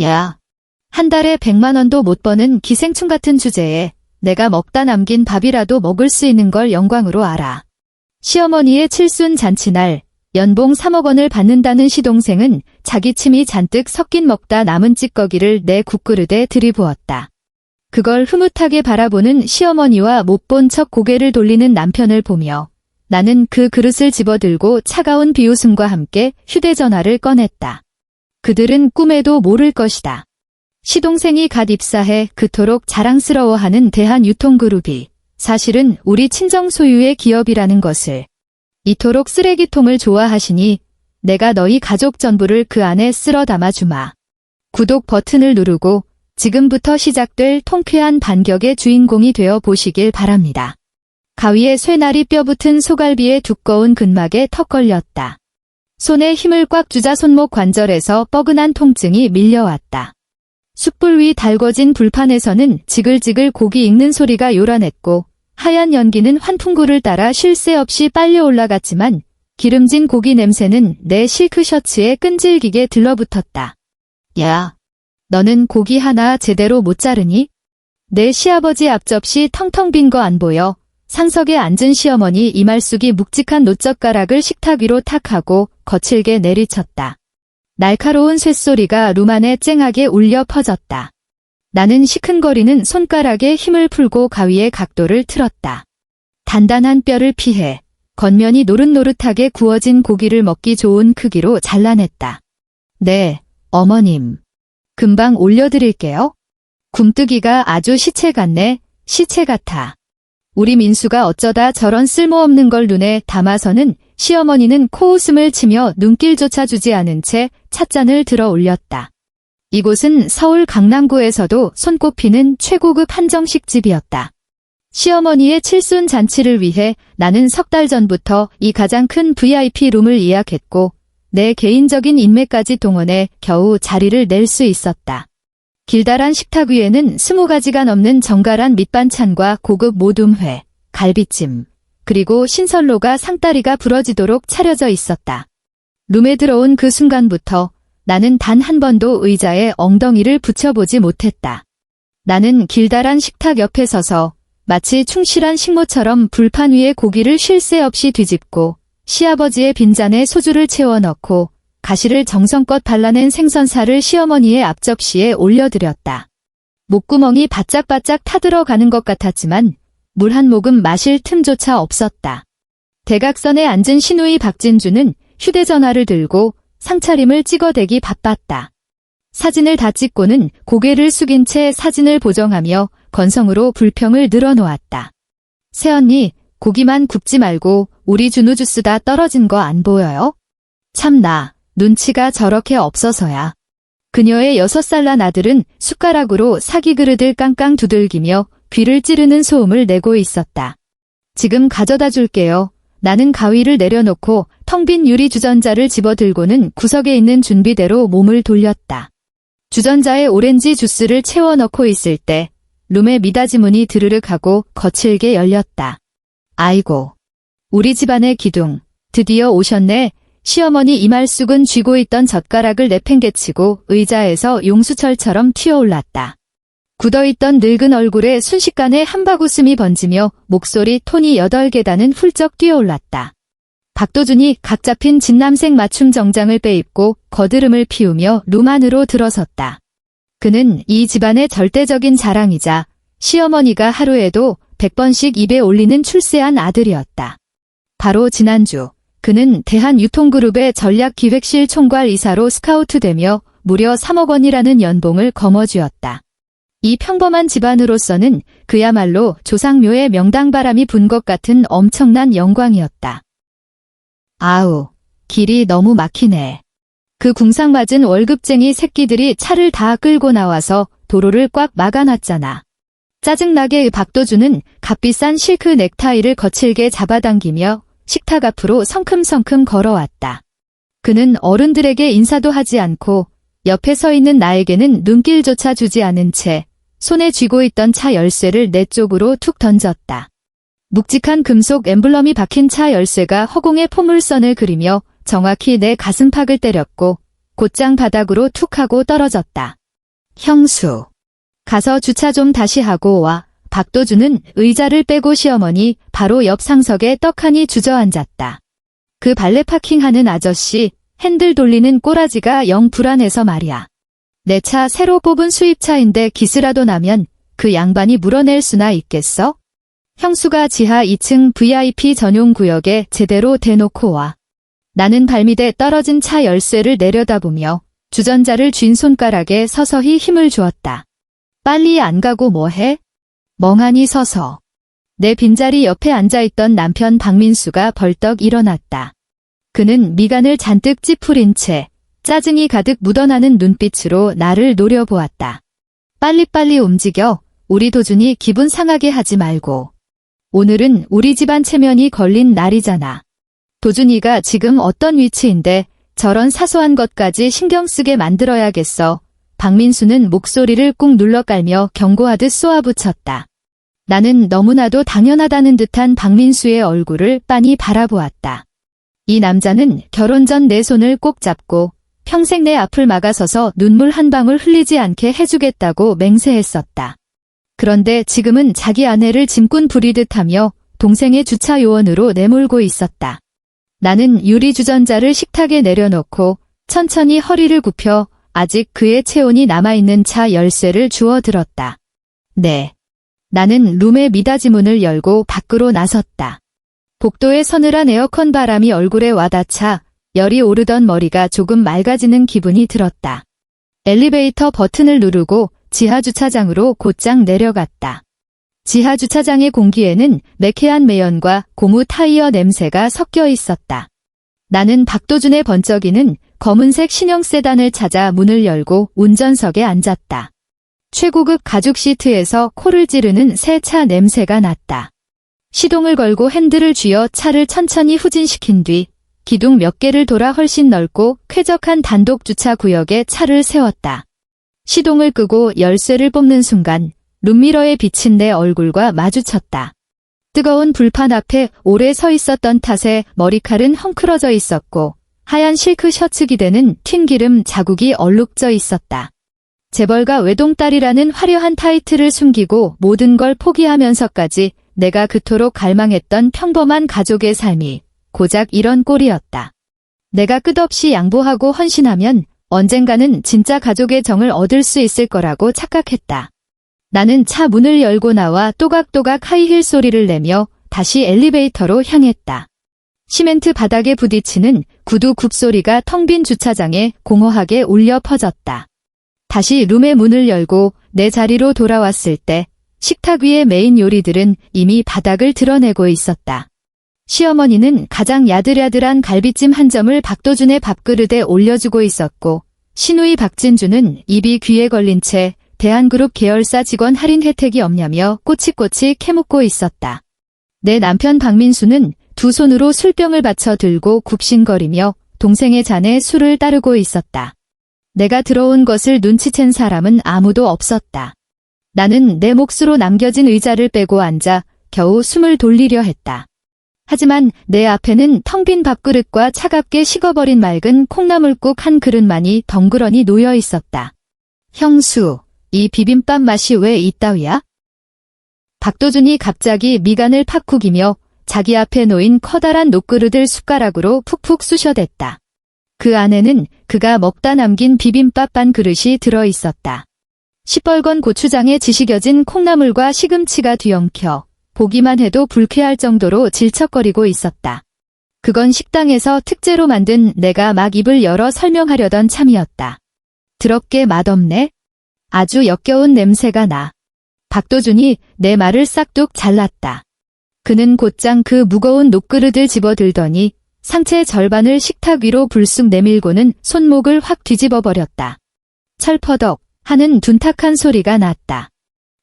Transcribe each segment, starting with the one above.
야, 한 달에 100만 원도 못 버는 기생충 같은 주제에 내가 먹다 남긴 밥이라도 먹을 수 있는 걸 영광으로 알아. 시어머니의 칠순 잔치날 연봉 3억 원을 받는다는 시동생은 자기 침이 잔뜩 섞인 먹다 남은 찌꺼기를 내 국그릇에 들이부었다. 그걸 흐뭇하게 바라보는 시어머니와 못 본 척 고개를 돌리는 남편을 보며 나는 그 그릇을 집어들고 차가운 비웃음과 함께 휴대전화를 꺼냈다. 그들은 꿈에도 모를 것이다. 시동생이 갓 입사해 그토록 자랑스러워하는 대한유통그룹이 사실은 우리 친정 소유의 기업이라는 것을. 이토록 쓰레기통을 좋아하시니 내가 너희 가족 전부를 그 안에 쓸어 담아주마. 구독 버튼을 누르고 지금부터 시작될 통쾌한 반격의 주인공이 되어 보시길 바랍니다. 가위에 쇠날이 뼈붙은 소갈비의 두꺼운 근막에 턱 걸렸다. 손에 힘을 꽉 주자 손목 관절에서 뻐근한 통증이 밀려왔다. 숯불 위 달궈진 불판에서는 지글지글 고기 익는 소리가 요란했고 하얀 연기는 환풍구를 따라 쉴 새 없이 빨려 올라갔지만 기름진 고기 냄새는 내 실크 셔츠에 끈질기게 들러붙었다. 야, 너는 고기 하나 제대로 못 자르니? 내 시아버지 앞접시 텅텅 빈 거 안 보여? 상석에 앉은 시어머니 이말숙이 묵직한 노젓가락을 식탁 위로 탁 하고 거칠게 내리쳤다. 날카로운 쇳소리가 룸 안에 쨍하게 울려 퍼졌다. 나는 시큰거리는 손가락에 힘을 풀고 가위의 각도를 틀었다. 단단한 뼈를 피해 겉면이 노릇노릇하게 구워진 고기를 먹기 좋은 크기로 잘라냈다. 네, 어머님. 금방 올려드릴게요. 굼뜨기가 아주 시체 같네, 시체 같아. 우리 민수가 어쩌다 저런 쓸모없는 걸 눈에 담아서는 시어머니는 코웃음을 치며 눈길조차 주지 않은 채 찻잔을 들어 올렸다. 이곳은 서울 강남구에서도 손꼽히는 최고급 한정식집이었다. 시어머니의 칠순 잔치를 위해 나는 석 달 전부터 이 가장 큰 VIP 룸을 예약했고 내 개인적인 인맥까지 동원해 겨우 자리를 낼 수 있었다. 길다란 식탁 위에는 20가지가 넘는 정갈한 밑반찬과 고급 모둠회, 갈비찜, 그리고 신선로가 상다리가 부러지도록 차려져 있었다. 룸에 들어온 그 순간부터 나는 단 한 번도 의자에 엉덩이를 붙여보지 못했다. 나는 길다란 식탁 옆에 서서 마치 충실한 식모처럼 불판 위에 고기를 쉴 새 없이 뒤집고 시아버지의 빈잔에 소주를 채워 넣고 가시를 정성껏 발라낸 생선살을 시어머니의 앞접시에 올려드렸다. 목구멍이 바짝바짝 타들어가는 것 같았지만 물 한 모금 마실 틈조차 없었다. 대각선에 앉은 시누이 박진주는 휴대전화를 들고 상차림을 찍어대기 바빴다. 사진을 다 찍고는 고개를 숙인 채 사진을 보정하며 건성으로 불평을 늘어놓았다. 새언니, 고기만 굽지 말고 우리 준우 주스 다 떨어진 거 안 보여요? 참나, 눈치가 저렇게 없어서야. 그녀의 6살 난 아들은 숟가락으로 사기 그릇을 깡깡 두들기며 귀를 찌르는 소음을 내고 있었다. 지금 가져다 줄게요. 나는 가위를 내려놓고 텅 빈 유리 주전자를 집어들고는 구석에 있는 준비대로 몸을 돌렸다. 주전자에 오렌지 주스를 채워 넣고 있을 때 룸의 미닫이 문이 드르륵 하고 거칠게 열렸다. 아이고, 우리 집안의 기둥, 드디어 오셨네. 시어머니 이말숙은 쥐고 있던 젓가락을 내팽개치고 의자에서 용수철처럼 튀어올랐다. 굳어있던 늙은 얼굴에 순식간에 한바구음이 번지며 목소리 톤이 8계단은 훌쩍 뛰어올랐다. 박도준이 각 잡힌 진남색 맞춤 정장을 빼입고 거드름을 피우며 룸 안으로 들어섰다. 그는 이 집안의 절대적인 자랑이자 시어머니가 하루에도 100번씩 입에 올리는 출세한 아들이었다. 바로 지난주 그는 대한유통그룹의 전략기획실 총괄이사로 스카우트되며 무려 3억 원이라는 연봉을 거머쥐었다. 이 평범한 집안으로서는 그야말로 조상묘의 명당바람이 분 것 같은 엄청난 영광이었다. 아우, 길이 너무 막히네. 그 궁상맞은 월급쟁이 새끼들이 차를 다 끌고 나와서 도로를 꽉 막아놨잖아. 짜증나게 박도준은 값비싼 실크 넥타이를 거칠게 잡아당기며 식탁 앞으로 성큼성큼 걸어왔다. 그는 어른들에게 인사도 하지 않고 옆에 서 있는 나에게는 눈길조차 주지 않은 채 손에 쥐고 있던 차 열쇠를 내 쪽으로 툭 던졌다. 묵직한 금속 엠블럼이 박힌 차 열쇠가 허공에 포물선을 그리며 정확히 내 가슴팍을 때렸고 곧장 바닥으로 툭 하고 떨어졌다. 형수. 가서 주차 좀 다시 하고 와. 박도준은 의자를 빼고 시어머니 바로 옆 상석에 떡하니 주저앉았다. 그 발레 파킹하는 아저씨, 핸들 돌리는 꼬라지가 영 불안해서 말이야. 내 차 새로 뽑은 수입차인데 기스라도 나면 그 양반이 물어낼 수나 있겠어? 형수가 지하 2층 VIP 전용 구역에 제대로 대놓고 와. 나는 발밑에 떨어진 차 열쇠를 내려다보며 주전자를 쥔 손가락에 서서히 힘을 주었다. 빨리 안 가고 뭐해? 멍하니 서서. 내 빈자리 옆에 앉아있던 남편 박민수가 벌떡 일어났다. 그는 미간을 잔뜩 찌푸린 채 짜증이 가득 묻어나는 눈빛으로 나를 노려보았다. 빨리빨리 움직여. 우리 도준이 기분 상하게 하지 말고. 오늘은 우리 집안 체면이 걸린 날이잖아. 도준이가 지금 어떤 위치인데 저런 사소한 것까지 신경 쓰게 만들어야겠어. 박민수는 목소리를 꾹 눌러 깔며 경고하듯 쏘아붙였다. 나는 너무나도 당연하다는 듯한 박민수의 얼굴을 빤히 바라보았다. 이 남자는 결혼 전 내 손을 꼭 잡고 평생 내 앞을 막아서서 눈물 한 방울 흘리지 않게 해주겠다고 맹세했었다. 그런데 지금은 자기 아내를 짐꾼 부리듯 하며 동생의 주차 요원으로 내몰고 있었다. 나는 유리 주전자를 식탁에 내려놓고 천천히 허리를 굽혀 아직 그의 체온이 남아있는 차 열쇠를 주워 들었다. 네. 나는 룸의 미닫이 문을 열고 밖으로 나섰다. 복도의 서늘한 에어컨 바람이 얼굴에 와닿자 열이 오르던 머리가 조금 맑아지는 기분이 들었다. 엘리베이터 버튼을 누르고 지하 주차장으로 곧장 내려갔다. 지하 주차장의 공기에는 매캐한 매연과 고무 타이어 냄새가 섞여 있었다. 나는 박도준의 번쩍이는 검은색 신형 세단을 찾아 문을 열고 운전석에 앉았다. 최고급 가죽 시트에서 코를 찌르는 새 차 냄새가 났다. 시동을 걸고 핸들을 쥐어 차를 천천히 후진시킨 뒤 기둥 몇 개를 돌아 훨씬 넓고 쾌적한 단독 주차 구역에 차를 세웠다. 시동을 끄고 열쇠를 뽑는 순간 룸미러에 비친 내 얼굴과 마주쳤다. 뜨거운 불판 앞에 오래 서 있었던 탓에 머리칼은 헝클어져 있었고 하얀 실크 셔츠 기대는 튄 기름 자국이 얼룩져 있었다. 재벌가 외동딸이라는 화려한 타이틀을 숨기고 모든 걸 포기하면서까지 내가 그토록 갈망했던 평범한 가족의 삶이 고작 이런 꼴이었다. 내가 끝없이 양보하고 헌신하면 언젠가는 진짜 가족의 정을 얻을 수 있을 거라고 착각했다. 나는 차 문을 열고 나와 또각또각 하이힐 소리를 내며 다시 엘리베이터로 향했다. 시멘트 바닥에 부딪히는 구두 굽소리가 텅 빈 주차장에 공허하게 울려 퍼졌다. 다시 룸의 문을 열고 내 자리로 돌아왔을 때 식탁 위의 메인 요리들은 이미 바닥을 드러내고 있었다. 시어머니는 가장 야들야들한 갈비찜 한 점을 박도준의 밥그릇에 올려주고 있었고 시누이 박진주는 입이 귀에 걸린 채 대한그룹 계열사 직원 할인 혜택이 없냐며 꼬치꼬치 캐묻고 있었다. 내 남편 박민수는 두 손으로 술병을 받쳐 들고 굽신거리며 동생의 잔에 술을 따르고 있었다. 내가 들어온 것을 눈치챈 사람은 아무도 없었다. 나는 내 몫으로 남겨진 의자를 빼고 앉아 겨우 숨을 돌리려 했다. 하지만 내 앞에는 텅 빈 밥그릇과 차갑게 식어버린 맑은 콩나물국 한 그릇만이 덩그러니 놓여 있었다. 형수, 이 비빔밥 맛이 왜 이따위야? 박도준이 갑자기 미간을 팍 구기며 자기 앞에 놓인 커다란 녹그릇을 숟가락으로 푹푹 쑤셔댔다. 그 안에는 그가 먹다 남긴 비빔밥 반 그릇이 들어 있었다. 시뻘건 고추장에 지식여진 콩나물과 시금치가 뒤엉켜 보기만 해도 불쾌할 정도로 질척거리고 있었다. 그건 식당에서 특제로 만든 내가 막 입을 열어 설명하려던 참이었다. 더럽게 맛없네? 아주 역겨운 냄새가 나. 박도준이 내 말을 싹둑 잘랐다. 그는 곧장 그 무거운 녹그릇을 집어들더니 상체 절반을 식탁 위로 불쑥 내밀고는 손목을 확 뒤집어버렸다. 철퍼덕 하는 둔탁한 소리가 났다.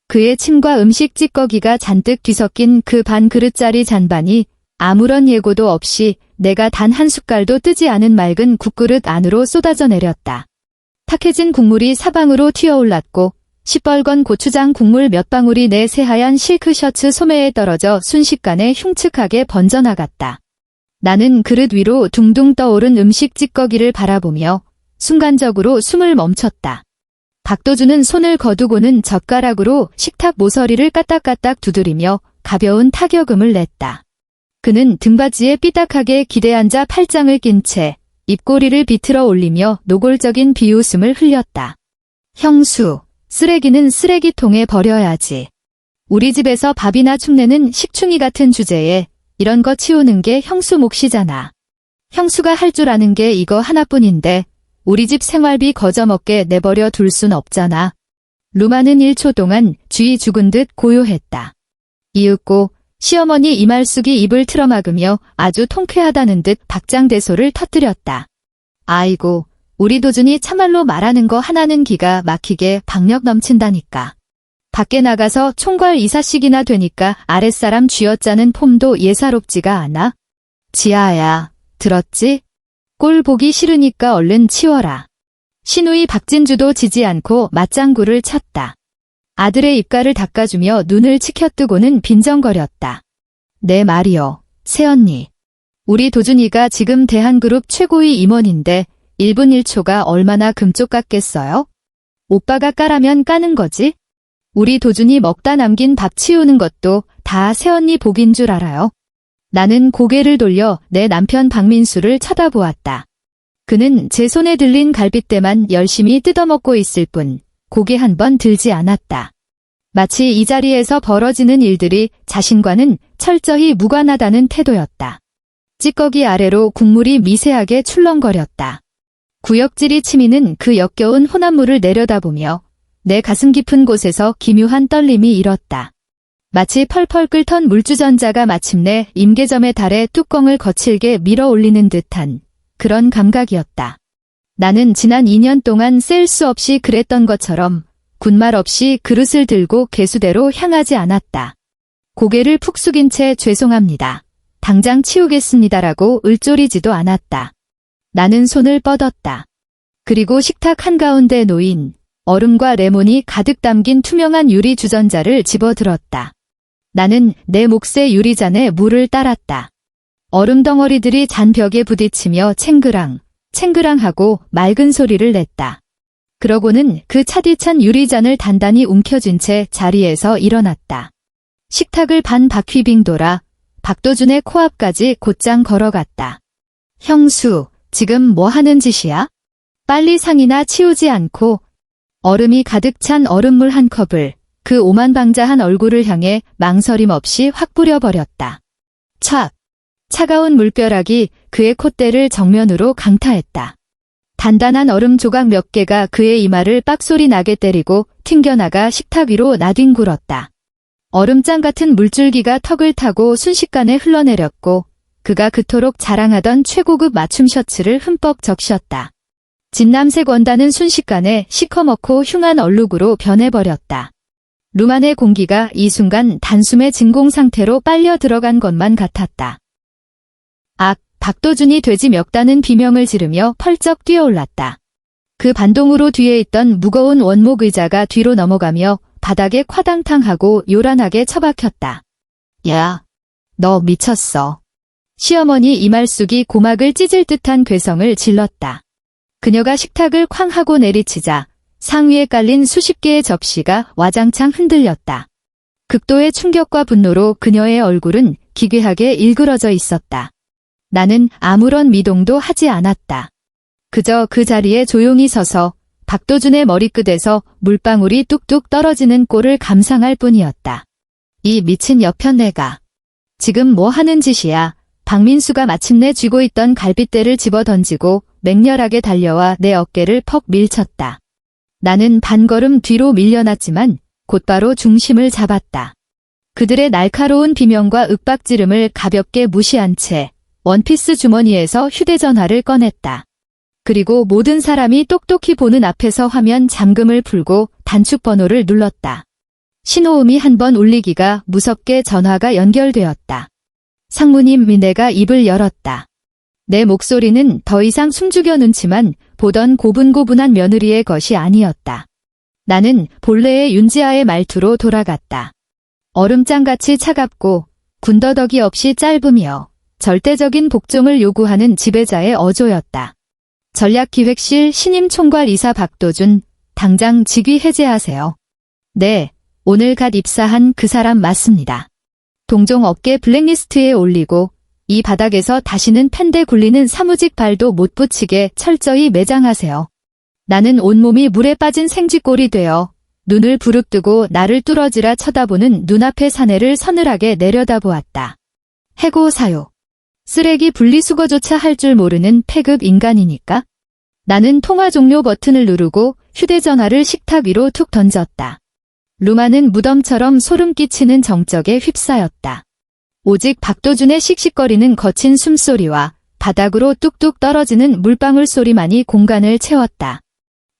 그의 침과 음식 찌꺼기가 잔뜩 뒤섞인 그 반 그릇짜리 잔반이 아무런 예고도 없이 내가 단 한 숟갈도 뜨지 않은 맑은 국그릇 안으로 쏟아져 내렸다. 탁해진 국물이 사방으로 튀어올랐고 시뻘건 고추장 국물 몇 방울이 내 새하얀 실크 셔츠 소매에 떨어져 순식간에 흉측하게 번져나갔다. 나는 그릇 위로 둥둥 떠오른 음식 찌꺼기를 바라보며 순간적으로 숨을 멈췄다. 박도준은 손을 거두고는 젓가락으로 식탁 모서리를 까딱까딱 두드리며 가벼운 타격음을 냈다. 그는 등받이에 삐딱하게 기대앉아 팔짱을 낀 채 입꼬리를 비틀어 올리며 노골적인 비웃음을 흘렸다. 형수, 쓰레기는 쓰레기통에 버려야지. 우리 집에서 밥이나 축내는 식충이 같은 주제에 이런 거 치우는 게 형수 몫이잖아. 형수가 할 줄 아는 게 이거 하나뿐인데 우리 집 생활비 거저먹게 내버려 둘 순 없잖아. 루마는 1초 동안 쥐 죽은 듯 고요했다. 이윽고 시어머니 이말숙이 입을 틀어막으며 아주 통쾌하다는 듯 박장대소를 터뜨렸다. 아이고, 우리 도준이 참말로 말하는 거 하나는 기가 막히게 박력 넘친다니까. 밖에 나가서 총괄 이사씩이나 되니까 아랫사람 쥐어짜는 폼도 예사롭지가 않아. 지아야, 들었지? 꼴 보기 싫으니까 얼른 치워라. 시누이 박진주도 지지 않고 맞장구를 쳤다. 아들의 입가를 닦아주며 눈을 치켜뜨고는 빈정거렸다. 내 말이요, 새언니. 우리 도준이가 지금 대한그룹 최고위 임원인데 1분 1초가 얼마나 금쪽 같겠어요? 오빠가 까라면 까는 거지? 우리 도준이 먹다 남긴 밥 치우는 것도 다 새언니 복인 줄 알아요. 나는 고개를 돌려 내 남편 박민수를 쳐다보았다. 그는 제 손에 들린 갈빗대만 열심히 뜯어먹고 있을 뿐 고개 한 번 들지 않았다. 마치 이 자리에서 벌어지는 일들이 자신과는 철저히 무관하다는 태도였다. 찌꺼기 아래로 국물이 미세하게 출렁거렸다. 구역질이 치미는 그 역겨운 혼합물을 내려다보며 내 가슴 깊은 곳에서 기묘한 떨림이 일었다. 마치 펄펄 끓던 물주전자가 마침내 임계점에 달해 뚜껑을 거칠게 밀어 올리는 듯한 그런 감각이었다. 나는 지난 2년 동안 셀 수 없이 그랬던 것처럼 군말 없이 그릇을 들고 개수대로 향하지 않았다. 고개를 푹 숙인 채 죄송합니다. 당장 치우겠습니다라고 을조리지도 않았다. 나는 손을 뻗었다. 그리고 식탁 한가운데 놓인 얼음과 레몬이 가득 담긴 투명한 유리 주전자를 집어들었다. 나는 내 몫의 유리잔에 물을 따랐다. 얼음 덩어리들이 잔벽에 부딪히며 챙그랑, 챙그랑하고 맑은 소리를 냈다. 그러고는 그 차디찬 유리잔을 단단히 움켜쥔 채 자리에서 일어났다. 식탁을 반 바퀴 빙 돌아 박도준의 코앞까지 곧장 걸어갔다. 형수, 지금 뭐 하는 짓이야? 빨리 상이나 치우지 않고 얼음이 가득 찬 얼음물 한 컵을 그 오만방자한 얼굴을 향해 망설임 없이 확 뿌려버렸다. 촥! 차가운 물벼락이 그의 콧대를 정면으로 강타했다. 단단한 얼음 조각 몇 개가 그의 이마를 빡소리 나게 때리고 튕겨나가 식탁 위로 나뒹굴었다. 얼음장 같은 물줄기가 턱을 타고 순식간에 흘러내렸고 그가 그토록 자랑하던 최고급 맞춤 셔츠를 흠뻑 적셨다. 진남색 원단은 순식간에 시커멓고 흉한 얼룩으로 변해버렸다. 루만의 공기가 이 순간 단숨에 진공 상태로 빨려 들어간 것만 같았다. 악, 박도준이 돼지 멱다는 비명을 지르며 펄쩍 뛰어올랐다. 그 반동으로 뒤에 있던 무거운 원목 의자가 뒤로 넘어가며 바닥에 콰당탕하고 요란하게 처박혔다. 야, 너 미쳤어. 시어머니 이말숙이 고막을 찢을 듯한 괴성을 질렀다. 그녀가 식탁을 쾅 하고 내리치자 상위에 깔린 수십 개의 접시가 와장창 흔들렸다. 극도의 충격과 분노로 그녀의 얼굴은 기괴하게 일그러져 있었다. 나는 아무런 미동도 하지 않았다. 그저 그 자리에 조용히 서서 박도준의 머리끝에서 물방울이 뚝뚝 떨어지는 꼴을 감상할 뿐이었다. 이 미친 여편네가 지금 뭐 하는 짓이야? 박민수가 마침내 쥐고 있던 갈빗대를 집어던지고 맹렬하게 달려와 내 어깨를 퍽 밀쳤다. 나는 반걸음 뒤로 밀려났지만 곧바로 중심을 잡았다. 그들의 날카로운 비명과 윽박지름을 가볍게 무시한 채 원피스 주머니에서 휴대전화를 꺼냈다. 그리고 모든 사람이 똑똑히 보는 앞에서 화면 잠금을 풀고 단축 번호를 눌렀다. 신호음이 한 번 울리기가 무섭게 전화가 연결되었다. 상무님, 내가 입을 열었다. 내 목소리는 더 이상 숨죽여 넣지만 보던 고분고분한 며느리의 것이 아니었다. 나는 본래의 윤지아의 말투로 돌아갔다. 얼음장같이 차갑고 군더더기 없이 짧으며 절대적인 복종을 요구하는 지배자의 어조였다. 전략기획실 신임 총괄 이사 박도준, 당장 직위 해제하세요. 네, 오늘 갓 입사한 그 사람 맞습니다. 동종 업계 블랙리스트에 올리고 이 바닥에서 다시는 펜대 굴리는 사무직 발도 못 붙이게 철저히 매장하세요. 나는 온몸이 물에 빠진 생쥐꼴이 되어 눈을 부릅뜨고 나를 뚫어지라 쳐다보는 눈앞의 사내를 서늘하게 내려다보았다. 해고 사유. 쓰레기 분리수거조차 할 줄 모르는 폐급 인간이니까? 나는 통화 종료 버튼을 누르고 휴대전화를 식탁 위로 툭 던졌다. 루마는 무덤처럼 소름 끼치는 정적에 휩싸였다. 오직 박도준의 씩씩거리는 거친 숨소리와 바닥으로 뚝뚝 떨어지는 물방울 소리만이 공간을 채웠다.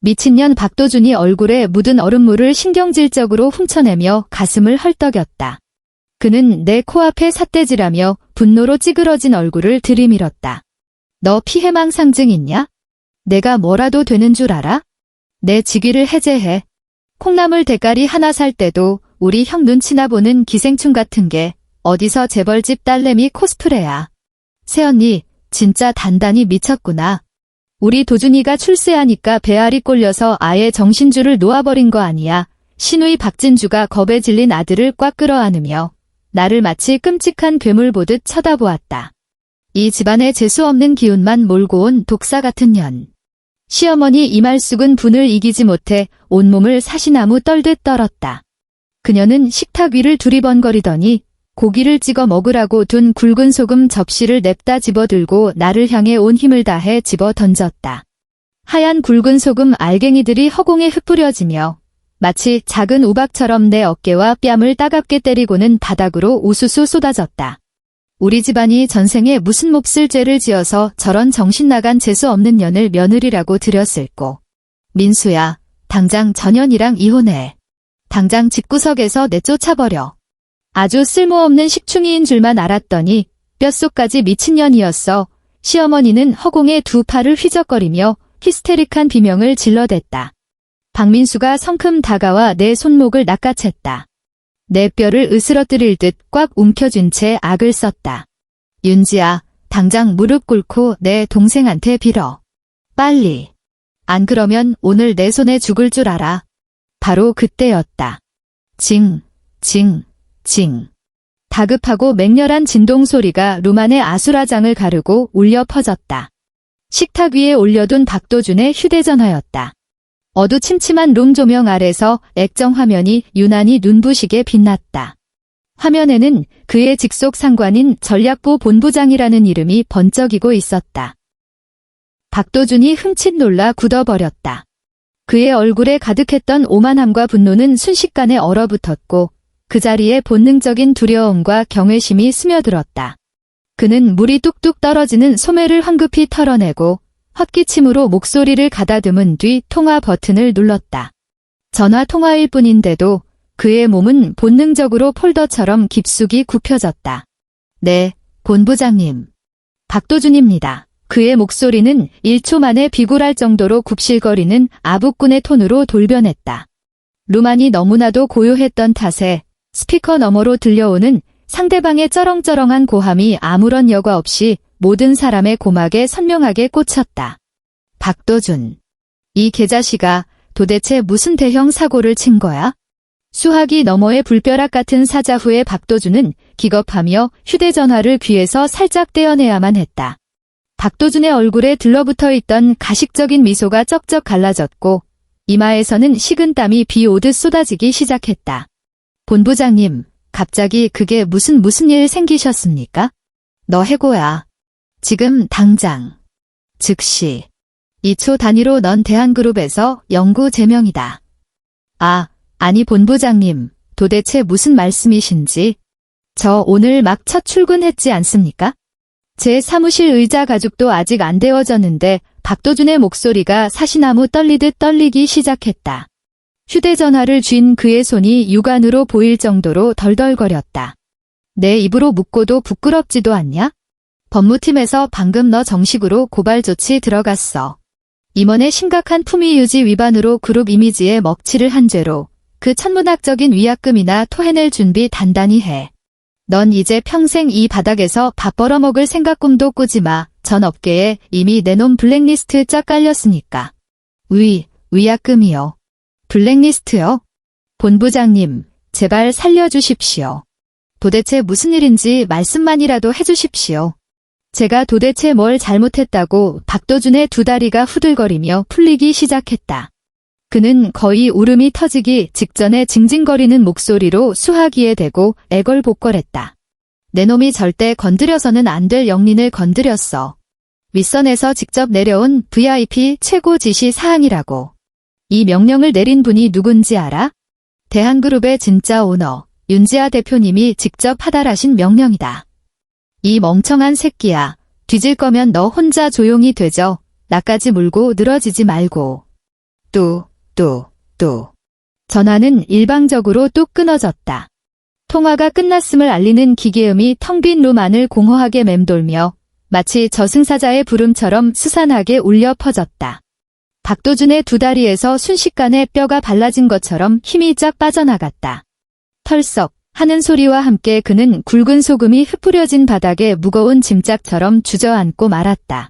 미친년 박도준이 얼굴에 묻은 얼음물을 신경질적으로 훔쳐내며 가슴을 헐떡였다. 그는 내 코앞에 삿대질하며 분노로 찌그러진 얼굴을 들이밀었다. 너 피해망 상증 있냐? 내가 뭐라도 되는 줄 알아? 내 직위를 해제해. 콩나물 대가리 하나 살 때도 우리 형 눈치나 보는 기생충 같은 게 어디서 재벌집 딸내미 코스프레야. 새언니, 진짜 단단히 미쳤구나. 우리 도준이가 출세하니까 배알이 꼴려서 아예 정신줄을 놓아버린 거 아니야. 신우이 박진주가 겁에 질린 아들을 꽉 끌어안으며 나를 마치 끔찍한 괴물 보듯 쳐다보았다. 이 집안에 재수없는 기운만 몰고 온 독사 같은 년. 시어머니 이말숙은 분을 이기지 못해 온몸을 사시나무 떨듯 떨었다. 그녀는 식탁 위를 두리번거리더니 고기를 찍어 먹으라고 둔 굵은 소금 접시를 냅다 집어들고 나를 향해 온 힘을 다해 집어 던졌다. 하얀 굵은 소금 알갱이들이 허공에 흩뿌려지며 마치 작은 우박처럼 내 어깨와 뺨을 따갑게 때리고는 바닥으로 우수수 쏟아졌다. 우리 집안이 전생에 무슨 몹쓸 죄를 지어서 저런 정신 나간 재수 없는 년을 며느리라고 들였을꼬. 민수야, 당장 전현이랑 이혼해. 당장 집구석에서 내쫓아버려. 아주 쓸모없는 식충이인 줄만 알았더니 뼛속까지 미친년이었어. 시어머니는 허공에 두 팔을 휘적거리며 히스테릭한 비명을 질러댔다. 박민수가 성큼 다가와 내 손목을 낚아챘다. 내 뼈를 으스러뜨릴 듯 꽉 움켜쥔 채 악을 썼다. 윤지야, 당장 무릎 꿇고 내 동생한테 빌어. 빨리. 안 그러면 오늘 내 손에 죽을 줄 알아. 바로 그때였다. 징, 징, 징. 다급하고 맹렬한 진동 소리가 루만의 아수라장을 가르고 울려 퍼졌다. 식탁 위에 올려둔 박도준의 휴대전화였다. 어두침침한 룸 조명 아래서 액정 화면이 유난히 눈부시게 빛났다. 화면에는 그의 직속 상관인 전략부 본부장이라는 이름이 번쩍이고 있었다. 박도준이 흠칫 놀라 굳어버렸다. 그의 얼굴에 가득했던 오만함과 분노는 순식간에 얼어붙었고 그 자리에 본능적인 두려움과 경외심이 스며들었다. 그는 물이 뚝뚝 떨어지는 소매를 황급히 털어내고 헛기침으로 목소리를 가다듬은 뒤 통화 버튼을 눌렀다. 전화 통화일 뿐인데도 그의 몸은 본능적으로 폴더처럼 깊숙이 굽혀졌다. 네, 본부장님. 박도준입니다. 그의 목소리는 1초 만에 비굴할 정도로 굽실거리는 아부꾼의 톤으로 돌변했다. 루만이 너무나도 고요했던 탓에 스피커 너머로 들려오는 상대방의 쩌렁쩌렁한 고함이 아무런 여과 없이 모든 사람의 고막에 선명하게 꽂혔다. 박도준. 이 개자식아 도대체 무슨 대형 사고를 친 거야? 수화기 너머의 불벼락 같은 사자 후에 박도준은 기겁하며 휴대전화를 귀에서 살짝 떼어내야만 했다. 박도준의 얼굴에 들러붙어 있던 가식적인 미소가 쩍쩍 갈라졌고 이마에서는 식은땀이 비 오듯 쏟아지기 시작했다. 본부장님, 갑자기 그게 무슨 일 생기셨습니까? 너 해고야. 지금 당장. 즉시. 2초 단위로 넌 대한그룹에서 영구 제명이다. 아니 본부장님, 도대체 무슨 말씀이신지. 저 오늘 막 첫 출근했지 않습니까? 제 사무실 의자 가죽도 아직 안 데워졌는데 박도준의 목소리가 사시나무 떨리듯 떨리기 시작했다. 휴대전화를 쥔 그의 손이 육안으로 보일 정도로 덜덜거렸다. 내 입으로 묻고도 부끄럽지도 않냐? 법무팀에서 방금 너 정식으로 고발 조치 들어갔어. 임원의 심각한 품위 유지 위반으로 그룹 이미지에 먹칠을 한 죄로 그 천문학적인 위약금이나 토해낼 준비 단단히 해. 넌 이제 평생 이 바닥에서 밥 벌어먹을 생각 꿈도 꾸지 마. 전 업계에 이미 내놈 블랙리스트 쫙 깔렸으니까. 위약금이요. 블랙리스트요? 본부장님, 제발 살려주십시오. 도대체 무슨 일인지 말씀만이라도 해주십시오. 제가 도대체 뭘 잘못했다고 박도준의 두 다리가 후들거리며 풀리기 시작했다. 그는 거의 울음이 터지기 직전에 징징거리는 목소리로 수화기에 대고 애걸복걸했다. 내 놈이 절대 건드려서는 안 될 영린을 건드렸어. 윗선에서 직접 내려온 VIP 최고 지시 사항이라고. 이 명령을 내린 분이 누군지 알아? 대한그룹의 진짜 오너, 윤지아 대표님이 직접 하달하신 명령이다. 이 멍청한 새끼야. 뒤질 거면 너 혼자 조용히 되죠. 나까지 물고 늘어지지 말고. 또. 전화는 일방적으로 뚝 끊어졌다. 통화가 끝났음을 알리는 기계음이 텅 빈 룸 안을 공허하게 맴돌며 마치 저승사자의 부름처럼 스산하게 울려 퍼졌다. 박도준의 두 다리에서 순식간에 뼈가 발라진 것처럼 힘이 쫙 빠져나갔다. 털썩 하는 소리와 함께 그는 굵은 소금이 흩뿌려진 바닥에 무거운 짐짝처럼 주저앉고 말았다.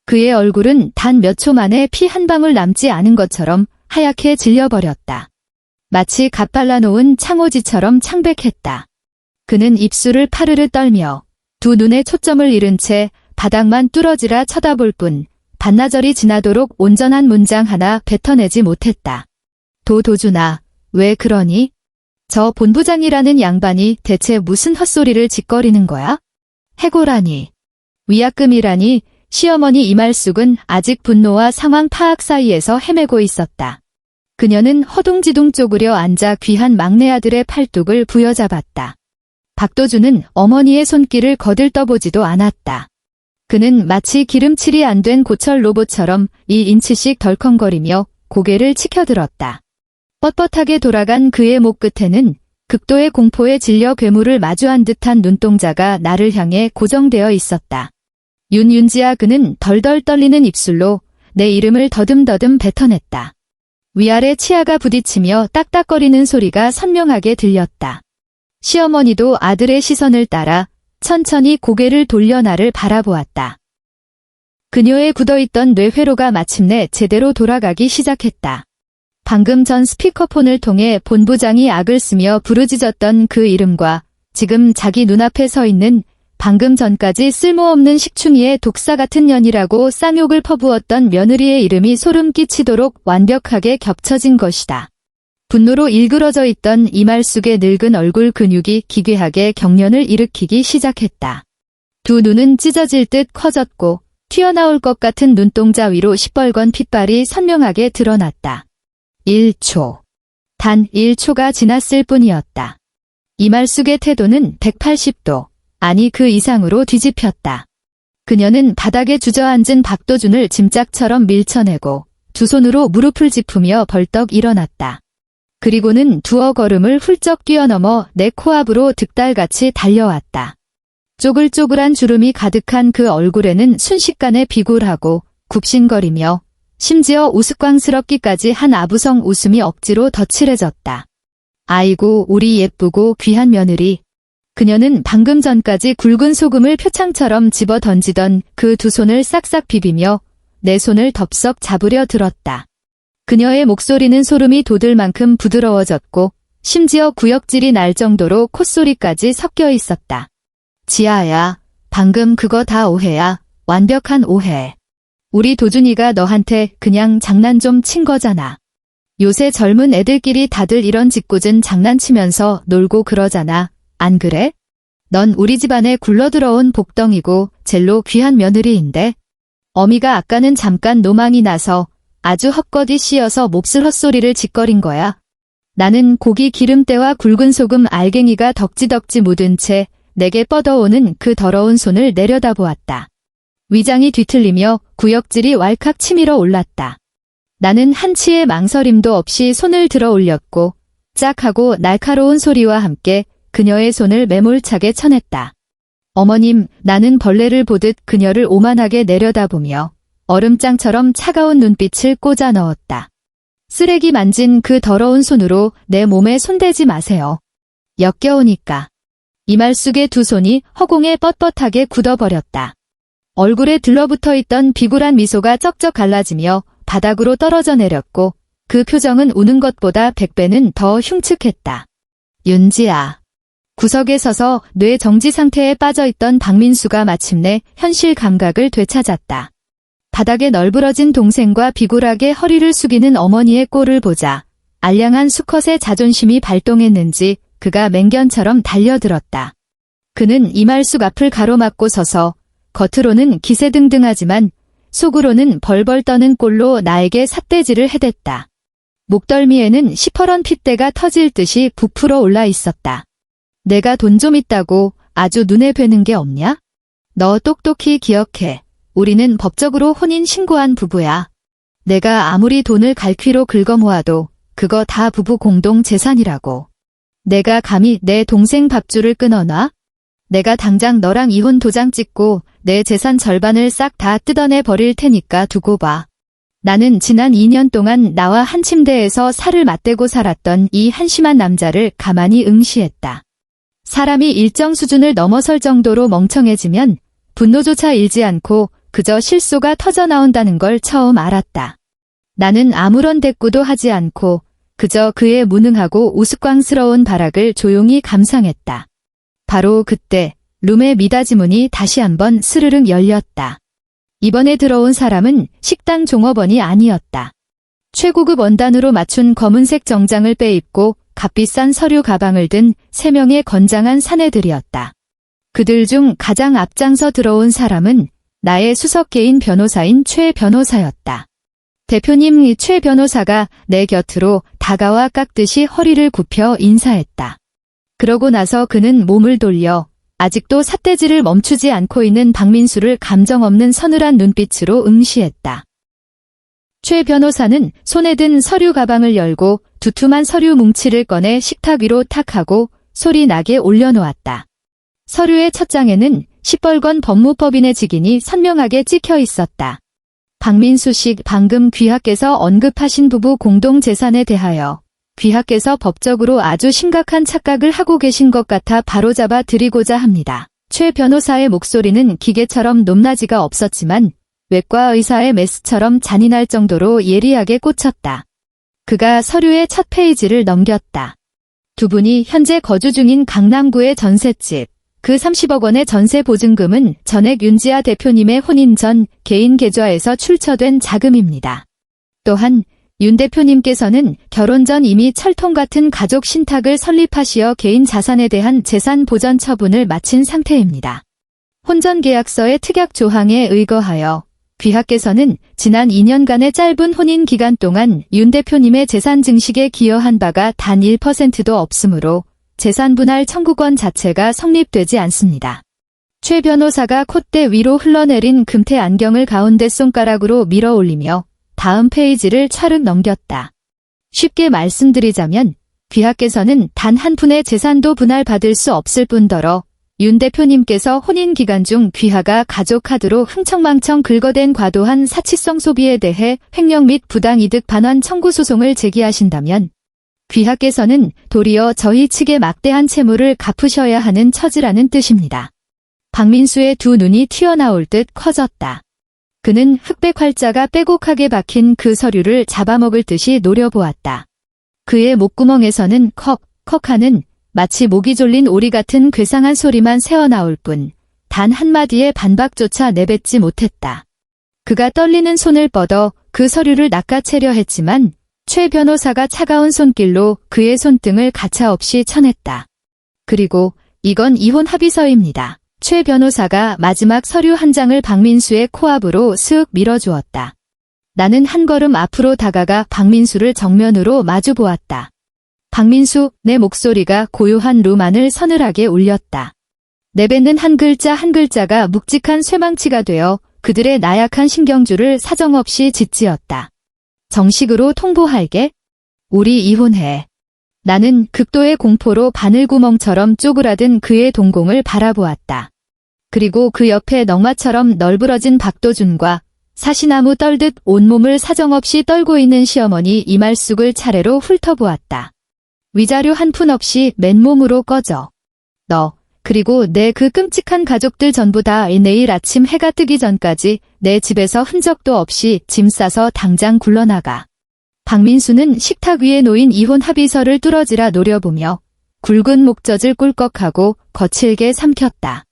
그의 얼굴은 단 몇 초 만에 피 한 방울 남지 않은 것처럼 하얗게 질려버렸다. 마치 갓 발라놓은 창호지처럼 창백했다. 그는 입술을 파르르 떨며 두 눈에 초점을 잃은 채 바닥만 뚫어지라 쳐다볼 뿐 반나절이 지나도록 온전한 문장 하나 뱉어내지 못했다. 도준아, 왜 그러니? 저 본부장이라는 양반이 대체 무슨 헛소리를 짓거리는 거야? 해고라니. 위약금이라니. 시어머니 이말숙은 아직 분노와 상황 파악 사이에서 헤매고 있었다. 그녀는 허둥지둥 쪼그려 앉아 귀한 막내 아들의 팔뚝을 부여잡았다. 박도준은 어머니의 손길을 거들떠보지도 않았다. 그는 마치 기름칠이 안 된 고철 로봇처럼 2인치씩 덜컹거리며 고개를 치켜들었다. 뻣뻣하게 돌아간 그의 목 끝에는 극도의 공포에 질려 괴물을 마주한 듯한 눈동자가 나를 향해 고정되어 있었다. 윤지아 그는 덜덜 떨리는 입술로 내 이름을 더듬더듬 뱉어냈다. 위아래 치아가 부딪히며 딱딱거리는 소리가 선명하게 들렸다. 시어머니도 아들의 시선을 따라 천천히 고개를 돌려 나를 바라보았다. 그녀의 굳어있던 뇌회로가 마침내 제대로 돌아가기 시작했다. 방금 전 스피커폰을 통해 본부장이 악을 쓰며 부르짖었던 그 이름과 지금 자기 눈앞에 서 있는 방금 전까지 쓸모없는 식충이의 독사 같은 년이라고 쌍욕을 퍼부었던 며느리의 이름이 소름 끼치도록 완벽하게 겹쳐진 것이다. 분노로 일그러져 있던 이말숙의 늙은 얼굴 근육이 기괴하게 경련을 일으키기 시작했다. 두 눈은 찢어질 듯 커졌고 튀어나올 것 같은 눈동자 위로 시뻘건 핏발이 선명하게 드러났다. 1초. 단 1초가 지났을 뿐이었다. 이말숙의 태도는 180도, 아니 그 이상으로 뒤집혔다. 그녀는 바닥에 주저앉은 박도준을 짐짝처럼 밀쳐내고 두 손으로 무릎을 짚으며 벌떡 일어났다. 그리고는 두어 걸음을 훌쩍 뛰어넘어 내 코앞으로 득달같이 달려왔다. 쪼글쪼글한 주름이 가득한 그 얼굴에는 순식간에 비굴하고 굽신거리며 심지어 우스꽝스럽기까지 한 아부성 웃음이 억지로 덧칠해졌다. 아이고 우리 예쁘고 귀한 며느리. 그녀는 방금 전까지 굵은 소금을 표창처럼 집어 던지던 그 두 손을 싹싹 비비며 내 손을 덥석 잡으려 들었다. 그녀의 목소리는 소름이 돋을 만큼 부드러워졌고 심지어 구역질이 날 정도로 콧소리까지 섞여 있었다. 지아야, 방금 그거 다 오해야. 완벽한 오해. 우리 도준이가 너한테 그냥 장난 좀 친 거잖아. 요새 젊은 애들끼리 다들 이런 짓궂은 장난치면서 놀고 그러잖아. 안 그래? 넌 우리 집안에 굴러들어온 복덩이고 젤로 귀한 며느리인데 어미가 아까는 잠깐 노망이 나서 아주 헛거디 씌어서 몹쓸 헛소리를 짓거린 거야. 나는 고기 기름때와 굵은 소금 알갱이가 덕지덕지 묻은 채 내게 뻗어오는 그 더러운 손을 내려다보았다. 위장이 뒤틀리며 구역질이 왈칵 치밀어 올랐다. 나는 한치의 망설임도 없이 손을 들어 올렸고 짝 하고 날카로운 소리와 함께 그녀의 손을 매몰차게 쳐냈다. 어머님, 나는 벌레를 보듯 그녀를 오만하게 내려다보며 얼음장처럼 차가운 눈빛을 꽂아 넣었다. 쓰레기 만진 그 더러운 손으로 내 몸에 손대지 마세요. 역겨우니까. 이말숙의 두 손이 허공에 뻣뻣하게 굳어버렸다. 얼굴에 들러붙어 있던 비굴한 미소가 쩍쩍 갈라지며 바닥으로 떨어져 내렸고 그 표정은 우는 것보다 100배는 더 흉측했다. 윤지아. 구석에 서서 뇌 정지 상태에 빠져있던 박민수가 마침내 현실 감각을 되찾았다. 바닥에 널브러진 동생과 비굴하게 허리를 숙이는 어머니의 꼴을 보자 알량한 수컷의 자존심이 발동했는지 그가 맹견처럼 달려들었다. 그는 이말숙 앞을 가로막고 서서 겉으로는 기세등등하지만 속으로는 벌벌 떠는 꼴로 나에게 삿대질을 해댔다. 목덜미에는 시퍼런 핏대가 터질 듯이 부풀어 올라 있었다. 내가 돈 좀 있다고 아주 눈에 뵈는 게 없냐? 너 똑똑히 기억해. 우리는 법적으로 혼인 신고한 부부야. 내가 아무리 돈을 갈퀴로 긁어 모아도 그거 다 부부 공동 재산이라고. 내가 감히 내 동생 밥줄을 끊어놔? 내가 당장 너랑 이혼 도장 찍고 내 재산 절반을 싹 다 뜯어내 버릴 테니까 두고 봐. 나는 지난 2년 동안 나와 한 침대에서 살을 맞대고 살았던 이 한심한 남자를 가만히 응시했다. 사람이 일정 수준을 넘어설 정도로 멍청해지면 분노조차 일지 않고 그저 실소가 터져나온다는 걸 처음 알았다. 나는 아무런 대꾸도 하지 않고 그저 그의 무능하고 우스꽝스러운 발악을 조용히 감상했다. 바로 그때 룸의 미닫이 문이 다시 한번 스르륵 열렸다. 이번에 들어온 사람은 식당 종업원이 아니었다. 최고급 원단으로 맞춘 검은색 정장을 빼입고 값비싼 서류 가방을 든 3명의 건장한 사내들이었다. 그들 중 가장 앞장서 들어온 사람은 나의 수석 개인 변호사인 최 변호사였다. 대표님, 최 변호사가 내 곁으로 다가와 깍듯이 허리를 굽혀 인사했다. 그러고 나서 그는 몸을 돌려 아직도 삿대질을 멈추지 않고 있는 박민수를 감정 없는 서늘한 눈빛으로 응시했다. 최 변호사는 손에 든 서류 가방을 열고 두툼한 서류 뭉치를 꺼내 식탁 위로 탁 하고 소리 나게 올려놓았다. 서류의 첫 장에는 시뻘건 법무법인의 직인이 선명하게 찍혀 있었다. 박민수 씨, 방금 귀하께서 언급하신 부부 공동재산에 대하여 귀하께서 법적으로 아주 심각한 착각을 하고 계신 것 같아 바로잡아 드리고자 합니다. 최 변호사의 목소리는 기계처럼 높낮이가 없었지만 외과 의사의 메스처럼 잔인할 정도로 예리하게 꽂혔다. 그가 서류의 첫 페이지를 넘겼다. 두 분이 현재 거주 중인 강남구의 전셋집, 그 30억 원의 전세 보증금은 전액 윤지아 대표님의 혼인 전 개인 계좌에서 출처된 자금입니다. 또한 윤 대표님께서는 결혼 전 이미 철통 같은 가족 신탁을 설립하시어 개인 자산에 대한 재산 보전 처분을 마친 상태입니다. 혼전 계약서의 특약 조항에 의거하여 귀하께서는 지난 2년간의 짧은 혼인 기간 동안 윤 대표님의 재산 증식에 기여한 바가 단 1%도 없으므로 재산 분할 청구권 자체가 성립되지 않습니다. 최 변호사가 콧대 위로 흘러내린 금태 안경을 가운데 손가락으로 밀어 올리며 다음 페이지를 차륵 넘겼다. 쉽게 말씀드리자면 귀하께서는 단 한 푼의 재산도 분할받을 수 없을 뿐더러 윤 대표님께서 혼인 기간 중 귀하가 가족 카드로 흥청망청 긁어댄 과도한 사치성 소비에 대해 횡령 및 부당이득 반환 청구 소송을 제기하신다면 귀하께서는 도리어 저희 측의 막대한 채무를 갚으셔야 하는 처지라는 뜻입니다. 박민수의 두 눈이 튀어나올 듯 커졌다. 그는 흑백 활자가 빼곡하게 박힌 그 서류를 잡아먹을 듯이 노려보았다. 그의 목구멍에서는 컥컥 하는 마치 목이 졸린 오리 같은 괴상한 소리만 새어나올 뿐 단 한마디의 반박조차 내뱉지 못했다. 그가 떨리는 손을 뻗어 그 서류를 낚아채려 했지만 최 변호사가 차가운 손길로 그의 손등을 가차없이 쳐냈다. 그리고 이건 이혼 합의서입니다. 최 변호사가 마지막 서류 한 장을 박민수의 코앞으로 슥 밀어주었다. 나는 한 걸음 앞으로 다가가 박민수를 정면으로 마주보았다. 박민수, 내 목소리가 고요한 룸 안을 서늘하게 울렸다. 내뱉는 한 글자 한 글자가 묵직한 쇠망치가 되어 그들의 나약한 신경줄을 사정없이 짓지었다. 정식으로 통보할게. 우리 이혼해. 나는 극도의 공포로 바늘구멍처럼 쪼그라든 그의 동공을 바라보았다. 그리고 그 옆에 넝마처럼 널브러진 박도준과 사시나무 떨듯 온몸을 사정없이 떨고 있는 시어머니 이말숙을 차례로 훑어보았다. 위자료 한 푼 없이 맨몸으로 꺼져. 너, 그리고 내 그 끔찍한 가족들 전부 다 내일 아침 해가 뜨기 전까지 내 집에서 흔적도 없이 짐 싸서 당장 굴러나가. 박민수는 식탁 위에 놓인 이혼 합의서를 뚫어지라 노려보며 굵은 목젖을 꿀꺽하고 거칠게 삼켰다.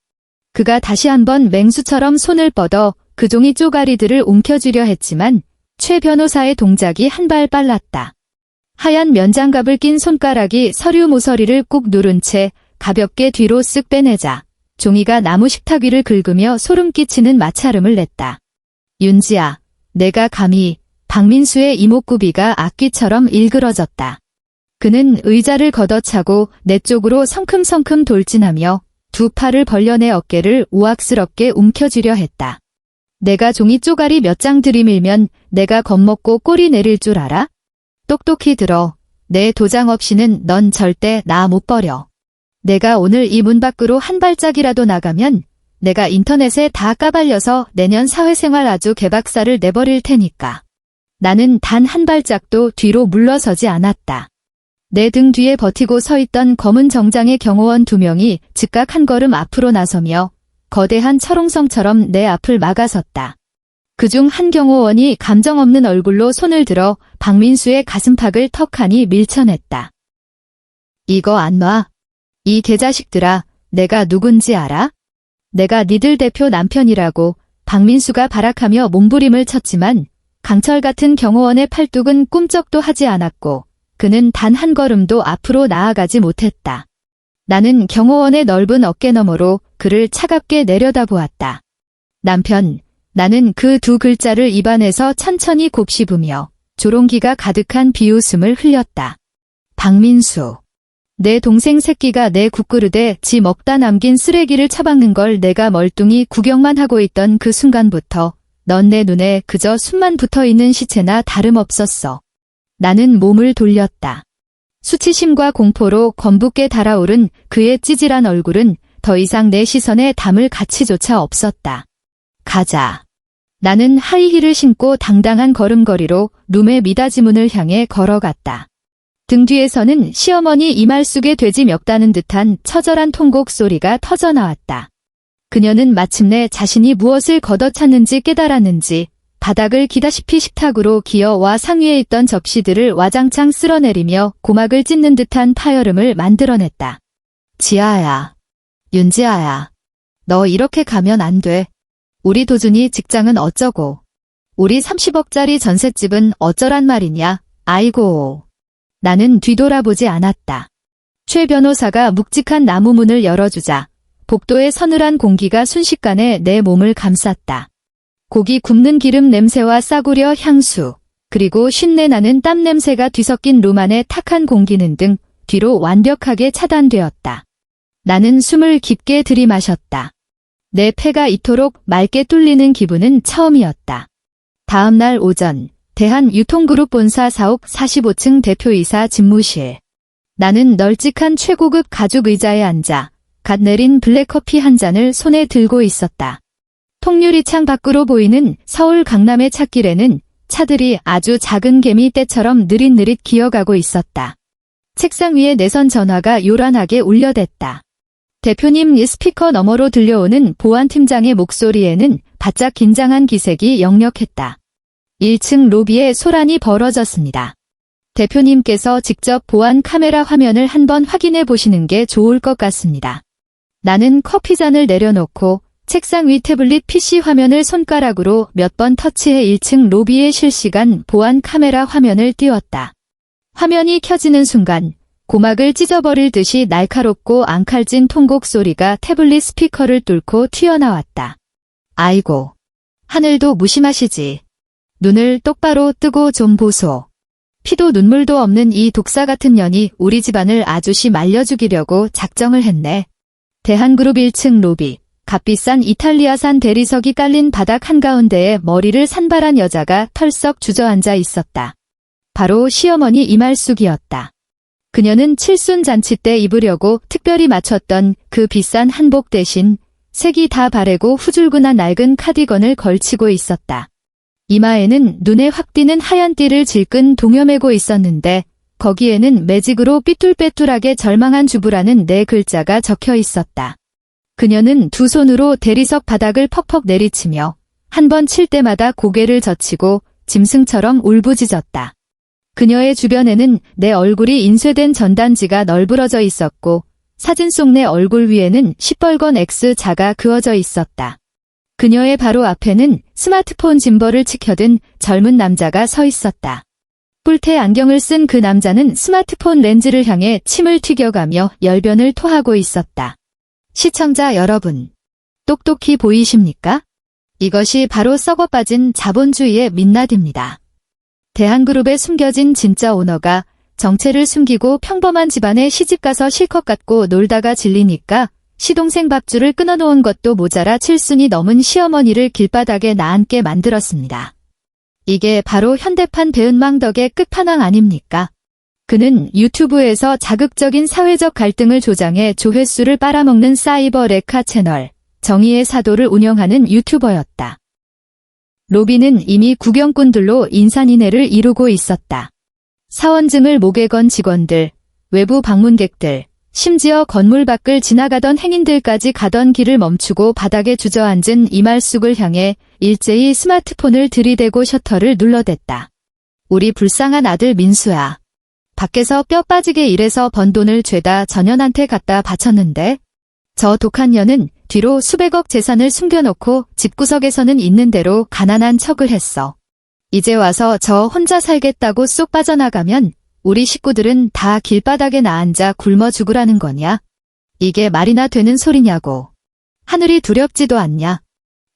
그가 다시 한번 맹수처럼 손을 뻗어 그 종이 쪼가리들을 움켜쥐려 했지만 최 변호사의 동작이 한 발 빨랐다. 하얀 면장갑을 낀 손가락이 서류 모서리를 꾹 누른 채 가볍게 뒤로 쓱 빼내자 종이가 나무 식탁 위를 긁으며 소름 끼치는 마찰음을 냈다. 윤지아, 내가 감히. 박민수의 이목구비가 악귀처럼 일그러졌다. 그는 의자를 걷어차고 내 쪽으로 성큼성큼 돌진하며 두 팔을 벌려 내 어깨를 우악스럽게 움켜쥐려 했다. 내가 종이 쪼가리 몇 장 들이밀면 내가 겁먹고 꼬리 내릴 줄 알아? 똑똑히 들어. 내 도장 없이는 넌 절대 나 못 버려. 내가 오늘 이 문 밖으로 한 발짝이라도 나가면 내가 인터넷에 다 까발려서 내년 사회생활 아주 개박살을 내버릴 테니까. 나는 단 한 발짝도 뒤로 물러서지 않았다. 내 등 뒤에 버티고 서 있던 검은 정장의 경호원 2명이 즉각 한 걸음 앞으로 나서며 거대한 철옹성처럼 내 앞을 막아섰다. 그중 한 경호원이 감정 없는 얼굴로 손을 들어 박민수의 가슴팍을 턱하니 밀쳐냈다. 이거 안 놔. 이 개자식들아, 내가 누군지 알아? 내가 니들 대표 남편이라고. 박민수가 발악하며 몸부림을 쳤지만 강철 같은 경호원의 팔뚝은 꿈쩍도 하지 않았고 그는 단 한 걸음도 앞으로 나아가지 못했다. 나는 경호원의 넓은 어깨 너머로 그를 차갑게 내려다보았다. 남편, 나는 그 두 글자를 입안에서 천천히 곱씹으며 조롱기가 가득한 비웃음을 흘렸다. 박민수. 내 동생 새끼가 내 국그릇에 지 먹다 남긴 쓰레기를 처박는 걸 내가 멀뚱히 구경만 하고 있던 그 순간부터 넌 내 눈에 그저 숨만 붙어있는 시체나 다름없었어. 나는 몸을 돌렸다. 수치심과 공포로 검붓게 달아오른 그의 찌질한 얼굴은 더 이상 내 시선에 담을 가치조차 없었다. 가자. 나는 하이힐을 신고 당당한 걸음걸이로 룸의 미닫이문을 향해 걸어갔다. 등 뒤에서는 시어머니 이말 속에 돼지 멱다는 듯한 처절한 통곡 소리가 터져나왔다. 그녀는 마침내 자신이 무엇을 걷어찼는지 깨달았는지 바닥을 기다시피 식탁으로 기어와 상위에 있던 접시들을 와장창 쓸어내리며 고막을 찢는 듯한 파열음을 만들어냈다. 지아야. 윤지아야. 너 이렇게 가면 안 돼. 우리 도준이 직장은 어쩌고. 우리 30억짜리 전셋집은 어쩌란 말이냐. 아이고. 나는 뒤돌아보지 않았다. 최 변호사가 묵직한 나무 문을 열어주자 복도의 서늘한 공기가 순식간에 내 몸을 감쌌다. 고기 굽는 기름 냄새와 싸구려 향수, 그리고 쉰내 나는 땀 냄새가 뒤섞인 룸 안의 탁한 공기는 등 뒤로 완벽하게 차단되었다. 나는 숨을 깊게 들이마셨다. 내 폐가 이토록 맑게 뚫리는 기분은 처음이었다. 다음 날 오전, 대한유통그룹 본사 사옥 45층 대표이사 집무실. 나는 널찍한 최고급 가죽 의자에 앉아 갓 내린 블랙커피 한 잔을 손에 들고 있었다. 통유리창 밖으로 보이는 서울 강남의 찻길에는 차들이 아주 작은 개미 떼처럼 느릿느릿 기어가고 있었다. 책상 위에 내선 전화가 요란하게 울려댔다. 대표님 스피커 너머로 들려오는 보안팀장의 목소리에는 바짝 긴장한 기색이 역력했다. 1층 로비에 소란이 벌어졌습니다. 대표님께서 직접 보안 카메라 화면을 한번 확인해 보시는 게 좋을 것 같습니다. 나는 커피잔을 내려놓고 책상 위 태블릿 PC 화면을 손가락으로 몇 번 터치해 1층 로비의 실시간 보안 카메라 화면을 띄웠다. 화면이 켜지는 순간 고막을 찢어버릴 듯이 날카롭고 앙칼진 통곡 소리가 태블릿 스피커를 뚫고 튀어나왔다. 아이고, 하늘도 무심하시지. 눈을 똑바로 뜨고 좀 보소. 피도 눈물도 없는 이 독사 같은 년이 우리 집안을 아주시 말려 죽이려고 작정을 했네. 대한그룹 1층 로비. 값비싼 이탈리아산 대리석이 깔린 바닥 한가운데에 머리를 산발한 여자가 털썩 주저앉아 있었다. 바로 시어머니 이말숙이었다. 그녀는 칠순 잔치 때 입으려고 특별히 맞췄던 그 비싼 한복 대신 색이 다 바래고 후줄근한 낡은 카디건을 걸치고 있었다. 이마에는 눈에 확 띄는 하얀 띠를 질끈 동여매고 있었는데 거기에는 매직으로 삐뚤빼뚤하게 절망한 주부라는 네 글자가 적혀 있었다. 그녀는 두 손으로 대리석 바닥을 퍽퍽 내리치며 한 번 칠 때마다 고개를 젖히고 짐승처럼 울부짖었다. 그녀의 주변에는 내 얼굴이 인쇄된 전단지가 널브러져 있었고 사진 속 내 얼굴 위에는 시뻘건 X자가 그어져 있었다. 그녀의 바로 앞에는 스마트폰 짐벌을 치켜든 젊은 남자가 서 있었다. 뿔테 안경을 쓴 그 남자는 스마트폰 렌즈를 향해 침을 튀겨가며 열변을 토하고 있었다. 시청자 여러분, 똑똑히 보이십니까? 이것이 바로 썩어빠진 자본주의의 민낯입니다. 대한그룹에 숨겨진 진짜 오너가 정체를 숨기고 평범한 집안에 시집가서 실컷 갖고 놀다가 질리니까 시동생 밥줄을 끊어놓은 것도 모자라 7순이 넘은 시어머니를 길바닥에 나앉게 만들었습니다. 이게 바로 현대판 배은망 덕의 끝판왕 아닙니까? 그는 유튜브에서 자극적인 사회적 갈등을 조장해 조회수를 빨아먹는 사이버 레카 채널 정의의 사도를 운영하는 유튜버였다. 로비는 이미 구경꾼들로 인산인해를 이루고 있었다. 사원증을 목에 건 직원들, 외부 방문객들, 심지어 건물 밖을 지나가던 행인들까지 가던 길을 멈추고 바닥에 주저앉은 이말숙을 향해 일제히 스마트폰을 들이대고 셔터를 눌러댔다. 우리 불쌍한 아들 민수야. 밖에서 뼈 빠지게 일해서 번 돈을 죄다 전현한테 갖다 바쳤는데 저 독한 년은 뒤로 수백억 재산을 숨겨놓고 집구석에서는 있는 대로 가난한 척을 했어. 이제 와서 저 혼자 살겠다고 쏙 빠져나가면 우리 식구들은 다 길바닥에 나앉아 굶어 죽으라는 거냐? 이게 말이나 되는 소리냐고. 하늘이 두렵지도 않냐?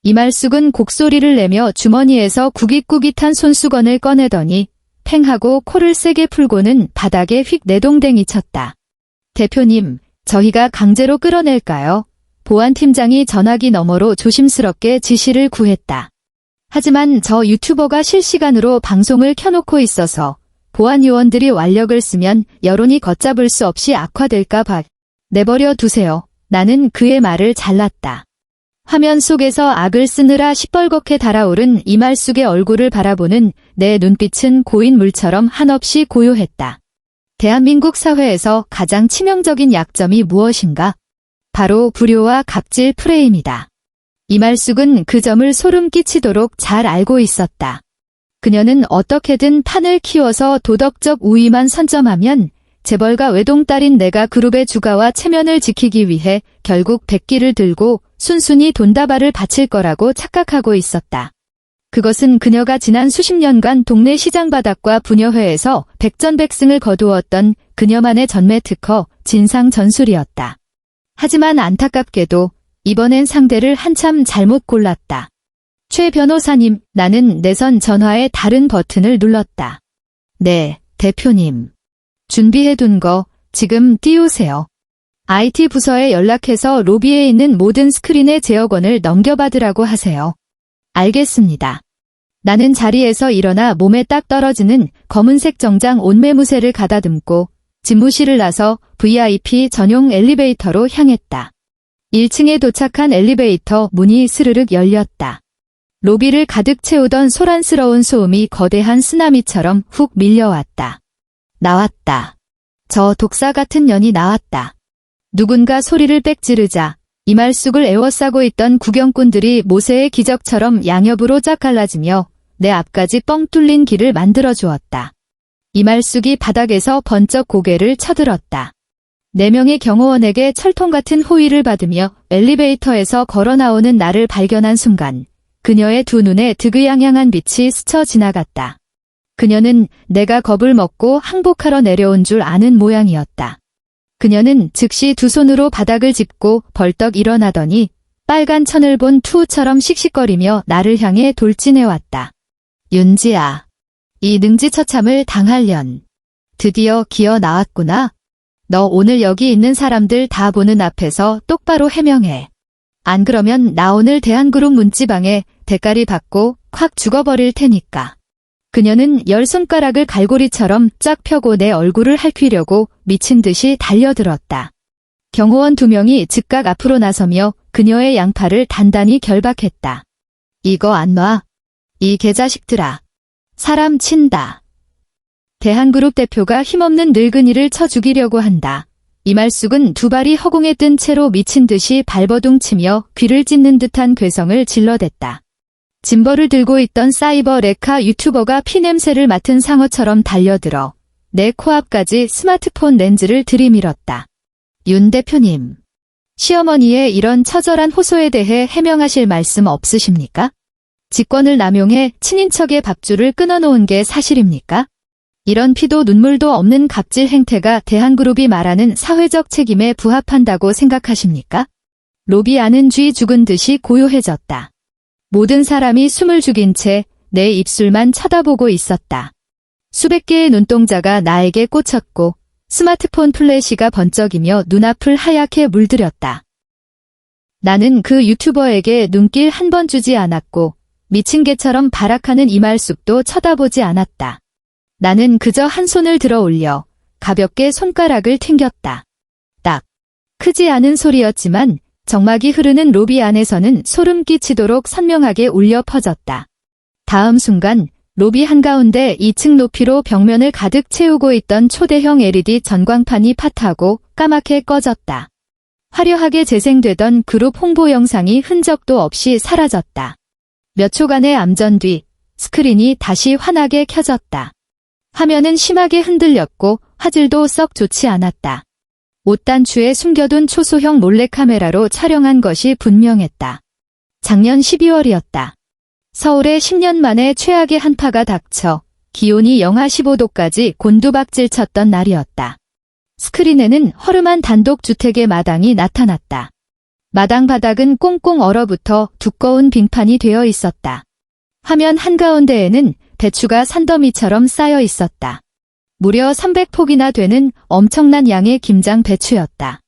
이말숙은 곡소리를 내며 주머니에서 구깃구깃한 손수건을 꺼내더니 팽하고 코를 세게 풀고는 바닥에 휙 내동댕이 쳤다. 대표님, 저희가 강제로 끌어낼까요? 보안팀장이 전화기 너머로 조심스럽게 지시를 구했다. 하지만 저 유튜버가 실시간으로 방송을 켜놓고 있어서 보안 요원들이 완력을 쓰면 여론이 걷잡을 수 없이 악화될까 봐 내버려 두세요. 나는 그의 말을 잘랐다. 화면 속에서 악을 쓰느라 시뻘겋게 달아오른 이말숙의 얼굴을 바라보는 내 눈빛은 고인 물처럼 한없이 고요했다. 대한민국 사회에서 가장 치명적인 약점이 무엇인가? 바로 불효와 갑질 프레임이다. 이말숙은 그 점을 소름 끼치도록 잘 알고 있었다. 그녀는 어떻게든 판을 키워서 도덕적 우위만 선점하면 재벌가 외동딸인 내가 그룹의 주가와 체면을 지키기 위해 결국 백기를 들고 순순히 돈다발을 바칠 거라고 착각하고 있었다. 그것은 그녀가 지난 수십 년간 동네 시장바닥과 부녀회에서 백전백승을 거두었던 그녀만의 전매 특허 진상 전술이었다. 하지만 안타깝게도 이번엔 상대를 한참 잘못 골랐다. 최 변호사님, 나는 내선 전화의 다른 버튼을 눌렀다. 네, 대표님. 준비해둔 거 지금 띄우세요. IT 부서에 연락해서 로비에 있는 모든 스크린의 제어권을 넘겨받으라고 하세요. 알겠습니다. 나는 자리에서 일어나 몸에 딱 떨어지는 검은색 정장 옷매무새를 가다듬고 집무실을 나서 VIP 전용 엘리베이터로 향했다. 1층에 도착한 엘리베이터 문이 스르륵 열렸다. 로비를 가득 채우던 소란스러운 소음이 거대한 쓰나미처럼 훅 밀려왔다. 나왔다. 저 독사 같은 년이 나왔다. 누군가 소리를 빽 지르자 이말숙을 에워싸고 있던 구경꾼들이 모세의 기적처럼 양옆으로 쫙 갈라지며 내 앞까지 뻥 뚫린 길을 만들어주었다. 이말숙이 바닥에서 번쩍 고개를 쳐들었다. 4명의 경호원에게 철통 같은 호의를 받으며 엘리베이터에서 걸어 나오는 나를 발견한 순간 그녀의 두 눈에 득의양양한 빛이 스쳐 지나갔다. 그녀는 내가 겁을 먹고 항복하러 내려온 줄 아는 모양이었다. 그녀는 즉시 두 손으로 바닥을 짚고 벌떡 일어나더니 빨간 천을 본 투우처럼 씩씩거리며 나를 향해 돌진해왔다. 윤지아, 이 능지처참을 당하련. 드디어 기어 나왔구나. 너 오늘 여기 있는 사람들 다 보는 앞에서 똑바로 해명해. 안 그러면 나 오늘 대한그룹 문지방에 대가리 받고 콱 죽어버릴 테니까. 그녀는 10손가락을 갈고리처럼 쫙 펴고 내 얼굴을 핥히려고 미친 듯이 달려들었다. 경호원 2명이 즉각 앞으로 나서며 그녀의 양팔을 단단히 결박했다. 이거 안 놔. 이 개자식들아. 사람 친다. 대한그룹 대표가 힘없는 늙은이를 쳐 죽이려고 한다. 이말숙은 두 발이 허공에 뜬 채로 미친 듯이 발버둥 치며 귀를 찢는 듯한 괴성을 질러댔다. 짐벌을 들고 있던 사이버 레카 유튜버가 피냄새를 맡은 상어처럼 달려들어 내 코앞까지 스마트폰 렌즈를 들이밀었다. 윤 대표님, 시어머니의 이런 처절한 호소에 대해 해명하실 말씀 없으십니까? 직권을 남용해 친인척의 밥줄을 끊어놓은 게 사실입니까? 이런 피도 눈물도 없는 갑질 행태가 대한그룹이 말하는 사회적 책임에 부합한다고 생각하십니까? 로비 안은 쥐 죽은 듯이 고요해졌다. 모든 사람이 숨을 죽인 채 내 입술만 쳐다보고 있었다. 수백 개의 눈동자가 나에게 꽂혔고 스마트폰 플래시가 번쩍이며 눈앞을 하얗게 물들였다. 나는 그 유튜버에게 눈길 한 번 주지 않았고 미친 개처럼 발악하는 이말숙도 쳐다보지 않았다. 나는 그저 한 손을 들어 올려 가볍게 손가락을 튕겼다. 딱. 크지 않은 소리였지만 정막이 흐르는 로비 안에서는 소름 끼치도록 선명하게 울려 퍼졌다. 다음 순간 로비 한가운데 2층 높이로 벽면을 가득 채우고 있던 초대형 LED 전광판이 파타고 까맣게 꺼졌다. 화려하게 재생되던 그룹 홍보 영상이 흔적도 없이 사라졌다. 몇 초간의 암전 뒤 스크린이 다시 환하게 켜졌다. 화면은 심하게 흔들렸고 화질도 썩 좋지 않았다. 옷단추에 숨겨둔 초소형 몰래카메라로 촬영한 것이 분명했다. 작년 12월이었다. 서울에 10년 만에 최악의 한파가 닥쳐 기온이 영하 15도까지 곤두박질 쳤던 날이었다. 스크린에는 허름한 단독주택의 마당이 나타났다. 마당 바닥은 꽁꽁 얼어붙어 두꺼운 빙판이 되어 있었다. 화면 한가운데에는 배추가 산더미처럼 쌓여 있었다. 무려 300폭이나 되는 엄청난 양의 김장 배추였다.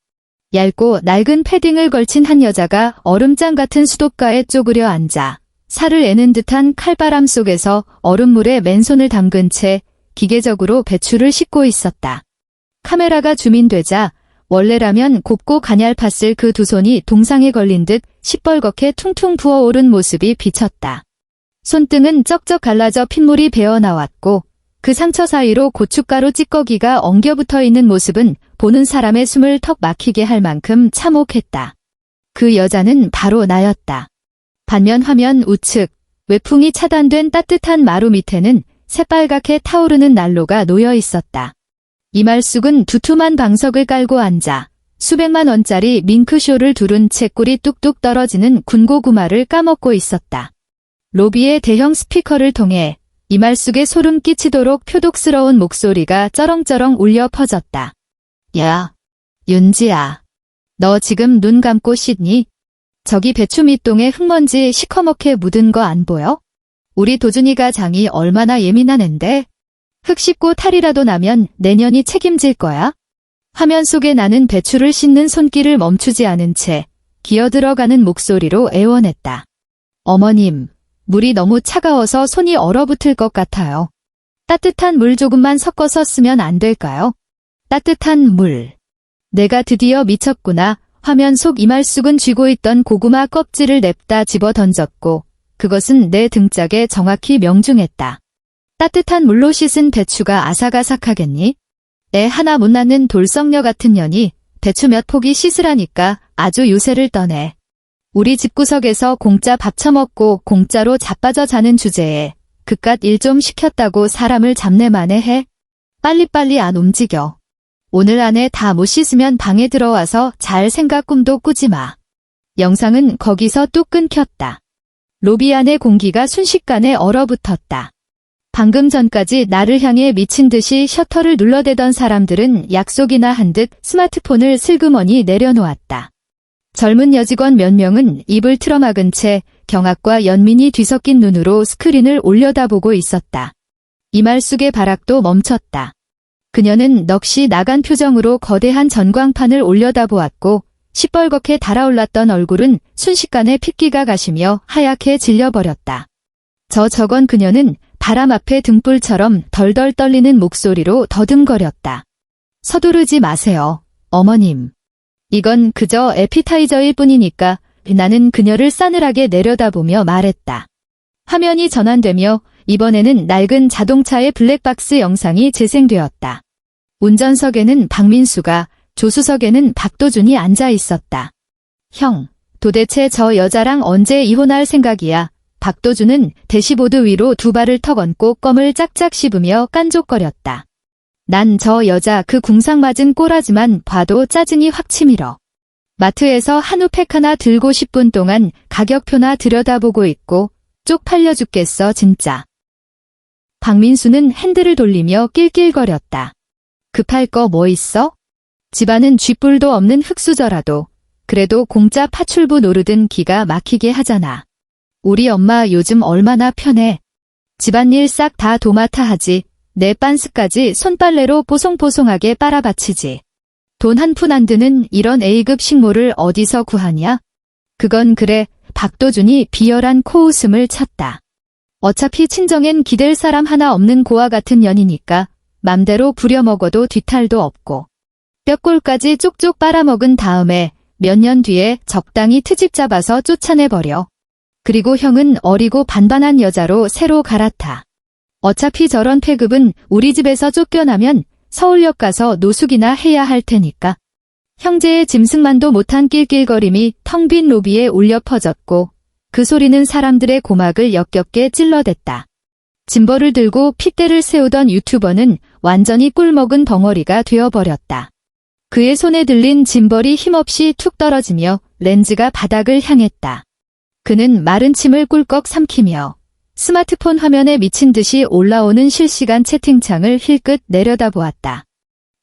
얇고 낡은 패딩을 걸친 한 여자가 얼음장 같은 수도가에 쪼그려 앉아 살을 애는 듯한 칼바람 속에서 얼음물에 맨손을 담근 채 기계적으로 배추를 씻고 있었다. 카메라가 줌인되자 원래라면 곱고 가냘팠을 그 두 손이 동상에 걸린 듯 시뻘겋게 퉁퉁 부어오른 모습이 비쳤다. 손등은 쩍쩍 갈라져 핏물이 배어나왔고 그 상처 사이로 고춧가루 찌꺼기가 엉겨붙어 있는 모습은 보는 사람의 숨을 턱 막히게 할 만큼 참혹했다. 그 여자는 바로 나였다. 반면 화면 우측, 외풍이 차단된 따뜻한 마루 밑에는 새빨갛게 타오르는 난로가 놓여 있었다. 이말숙은 두툼한 방석을 깔고 앉아 수백만 원짜리 밍크쇼를 두른 채 꿀이 뚝뚝 떨어지는 군고구마를 까먹고 있었다. 로비의 대형 스피커를 통해 이말숙의 소름 끼치도록 표독스러운 목소리가 쩌렁쩌렁 울려 퍼졌다. 야, 윤지야. 너 지금 눈 감고 씻니? 저기 배추 밑동에 흙먼지 시커멓게 묻은 거 안 보여? 우리 도준이가 장이 얼마나 예민한 앤데? 흙 씹고 탈이라도 나면 내년이 책임질 거야? 화면 속에 나는 배추를 씻는 손길을 멈추지 않은 채 기어들어가는 목소리로 애원했다. 어머님, 물이 너무 차가워서 손이 얼어붙을 것 같아요. 따뜻한 물 조금만 섞어서 쓰면 안 될까요? 따뜻한 물. 내가 드디어 미쳤구나. 화면 속 이말숙은 쥐고 있던 고구마 껍질을 냅다 집어 던졌고 그것은 내 등짝에 정확히 명중했다. 따뜻한 물로 씻은 배추가 아삭아삭하겠니? 애 하나 못 낳는 돌썩녀 같은 년이 배추 몇 포기 씻으라니까 아주 유세를 떠네. 우리 집구석에서 공짜 밥 처먹고 공짜로 자빠져 자는 주제에 그깟 일 좀 시켰다고 사람을 잡내만해 해? 빨리빨리 안 움직여. 오늘 안에 다 못 씻으면 방에 들어와서 잘 생각 꿈도 꾸지 마. 영상은 거기서 뚝 끊겼다. 로비 안의 공기가 순식간에 얼어붙었다. 방금 전까지 나를 향해 미친 듯이 셔터를 눌러대던 사람들은 약속이나 한 듯 스마트폰을 슬그머니 내려놓았다. 젊은 여직원 몇 명은 입을 틀어막은 채 경악과 연민이 뒤섞인 눈으로 스크린을 올려다보고 있었다. 이말숙의 발악도 멈췄다. 그녀는 넋이 나간 표정으로 거대한 전광판을 올려다보았고 시뻘겋게 달아올랐던 얼굴은 순식간에 핏기가 가시며 하얗게 질려버렸다. 저건 그녀는 바람 앞에 등불처럼 덜덜 떨리는 목소리로 더듬거렸다. 서두르지 마세요, 어머님. 이건 그저 에피타이저일 뿐이니까. 나는 그녀를 싸늘하게 내려다보며 말했다. 화면이 전환되며 이번에는 낡은 자동차의 블랙박스 영상이 재생되었다. 운전석에는 박민수가, 조수석에는 박도준이 앉아 있었다. 형, 도대체 저 여자랑 언제 이혼할 생각이야? 박도준은 대시보드 위로 두 발을 턱 얹고 껌을 짝짝 씹으며 깐족거렸다. 난 저 여자 그 궁상 맞은 꼬라지만 봐도 짜증이 확 치밀어. 마트에서 한우팩 하나 들고 10분 동안 가격표나 들여다보고 있고 쪽팔려 죽겠어 진짜. 박민수는 핸들을 돌리며 낄낄거렸다. 급할 거 뭐 있어? 집안은 쥐뿔도 없는 흙수저라도 그래도 공짜 파출부 노르든 기가 막히게 하잖아. 우리 엄마 요즘 얼마나 편해. 집안일 싹 다 도맡아 하지. 내 빤스까지 손빨래로 뽀송뽀송하게 빨아바치지. 돈 한 푼 안 드는 이런 A급 식모를 어디서 구하냐? 그건 그래. 박도준이 비열한 코웃음을 쳤다. 어차피 친정엔 기댈 사람 하나 없는 고아 같은 년이니까 맘대로 부려먹어도 뒤탈도 없고. 뼈골까지 쪽쪽 빨아먹은 다음에 몇 년 뒤에 적당히 트집 잡아서 쫓아내버려. 그리고 형은 어리고 반반한 여자로 새로 갈아타. 어차피 저런 폐급은 우리 집에서 쫓겨나면 서울역 가서 노숙이나 해야 할 테니까. 형제의 짐승만도 못한 낄낄거림이 텅 빈 로비에 울려 퍼졌고 그 소리는 사람들의 고막을 역겹게 찔러댔다. 짐벌을 들고 핏대를 세우던 유튜버는 완전히 꿀먹은 벙어리가 되어버렸다. 그의 손에 들린 짐벌이 힘없이 툭 떨어지며 렌즈가 바닥을 향했다. 그는 마른 침을 꿀꺽 삼키며 스마트폰 화면에 미친 듯이 올라오는 실시간 채팅창을 힐끗 내려다보았다.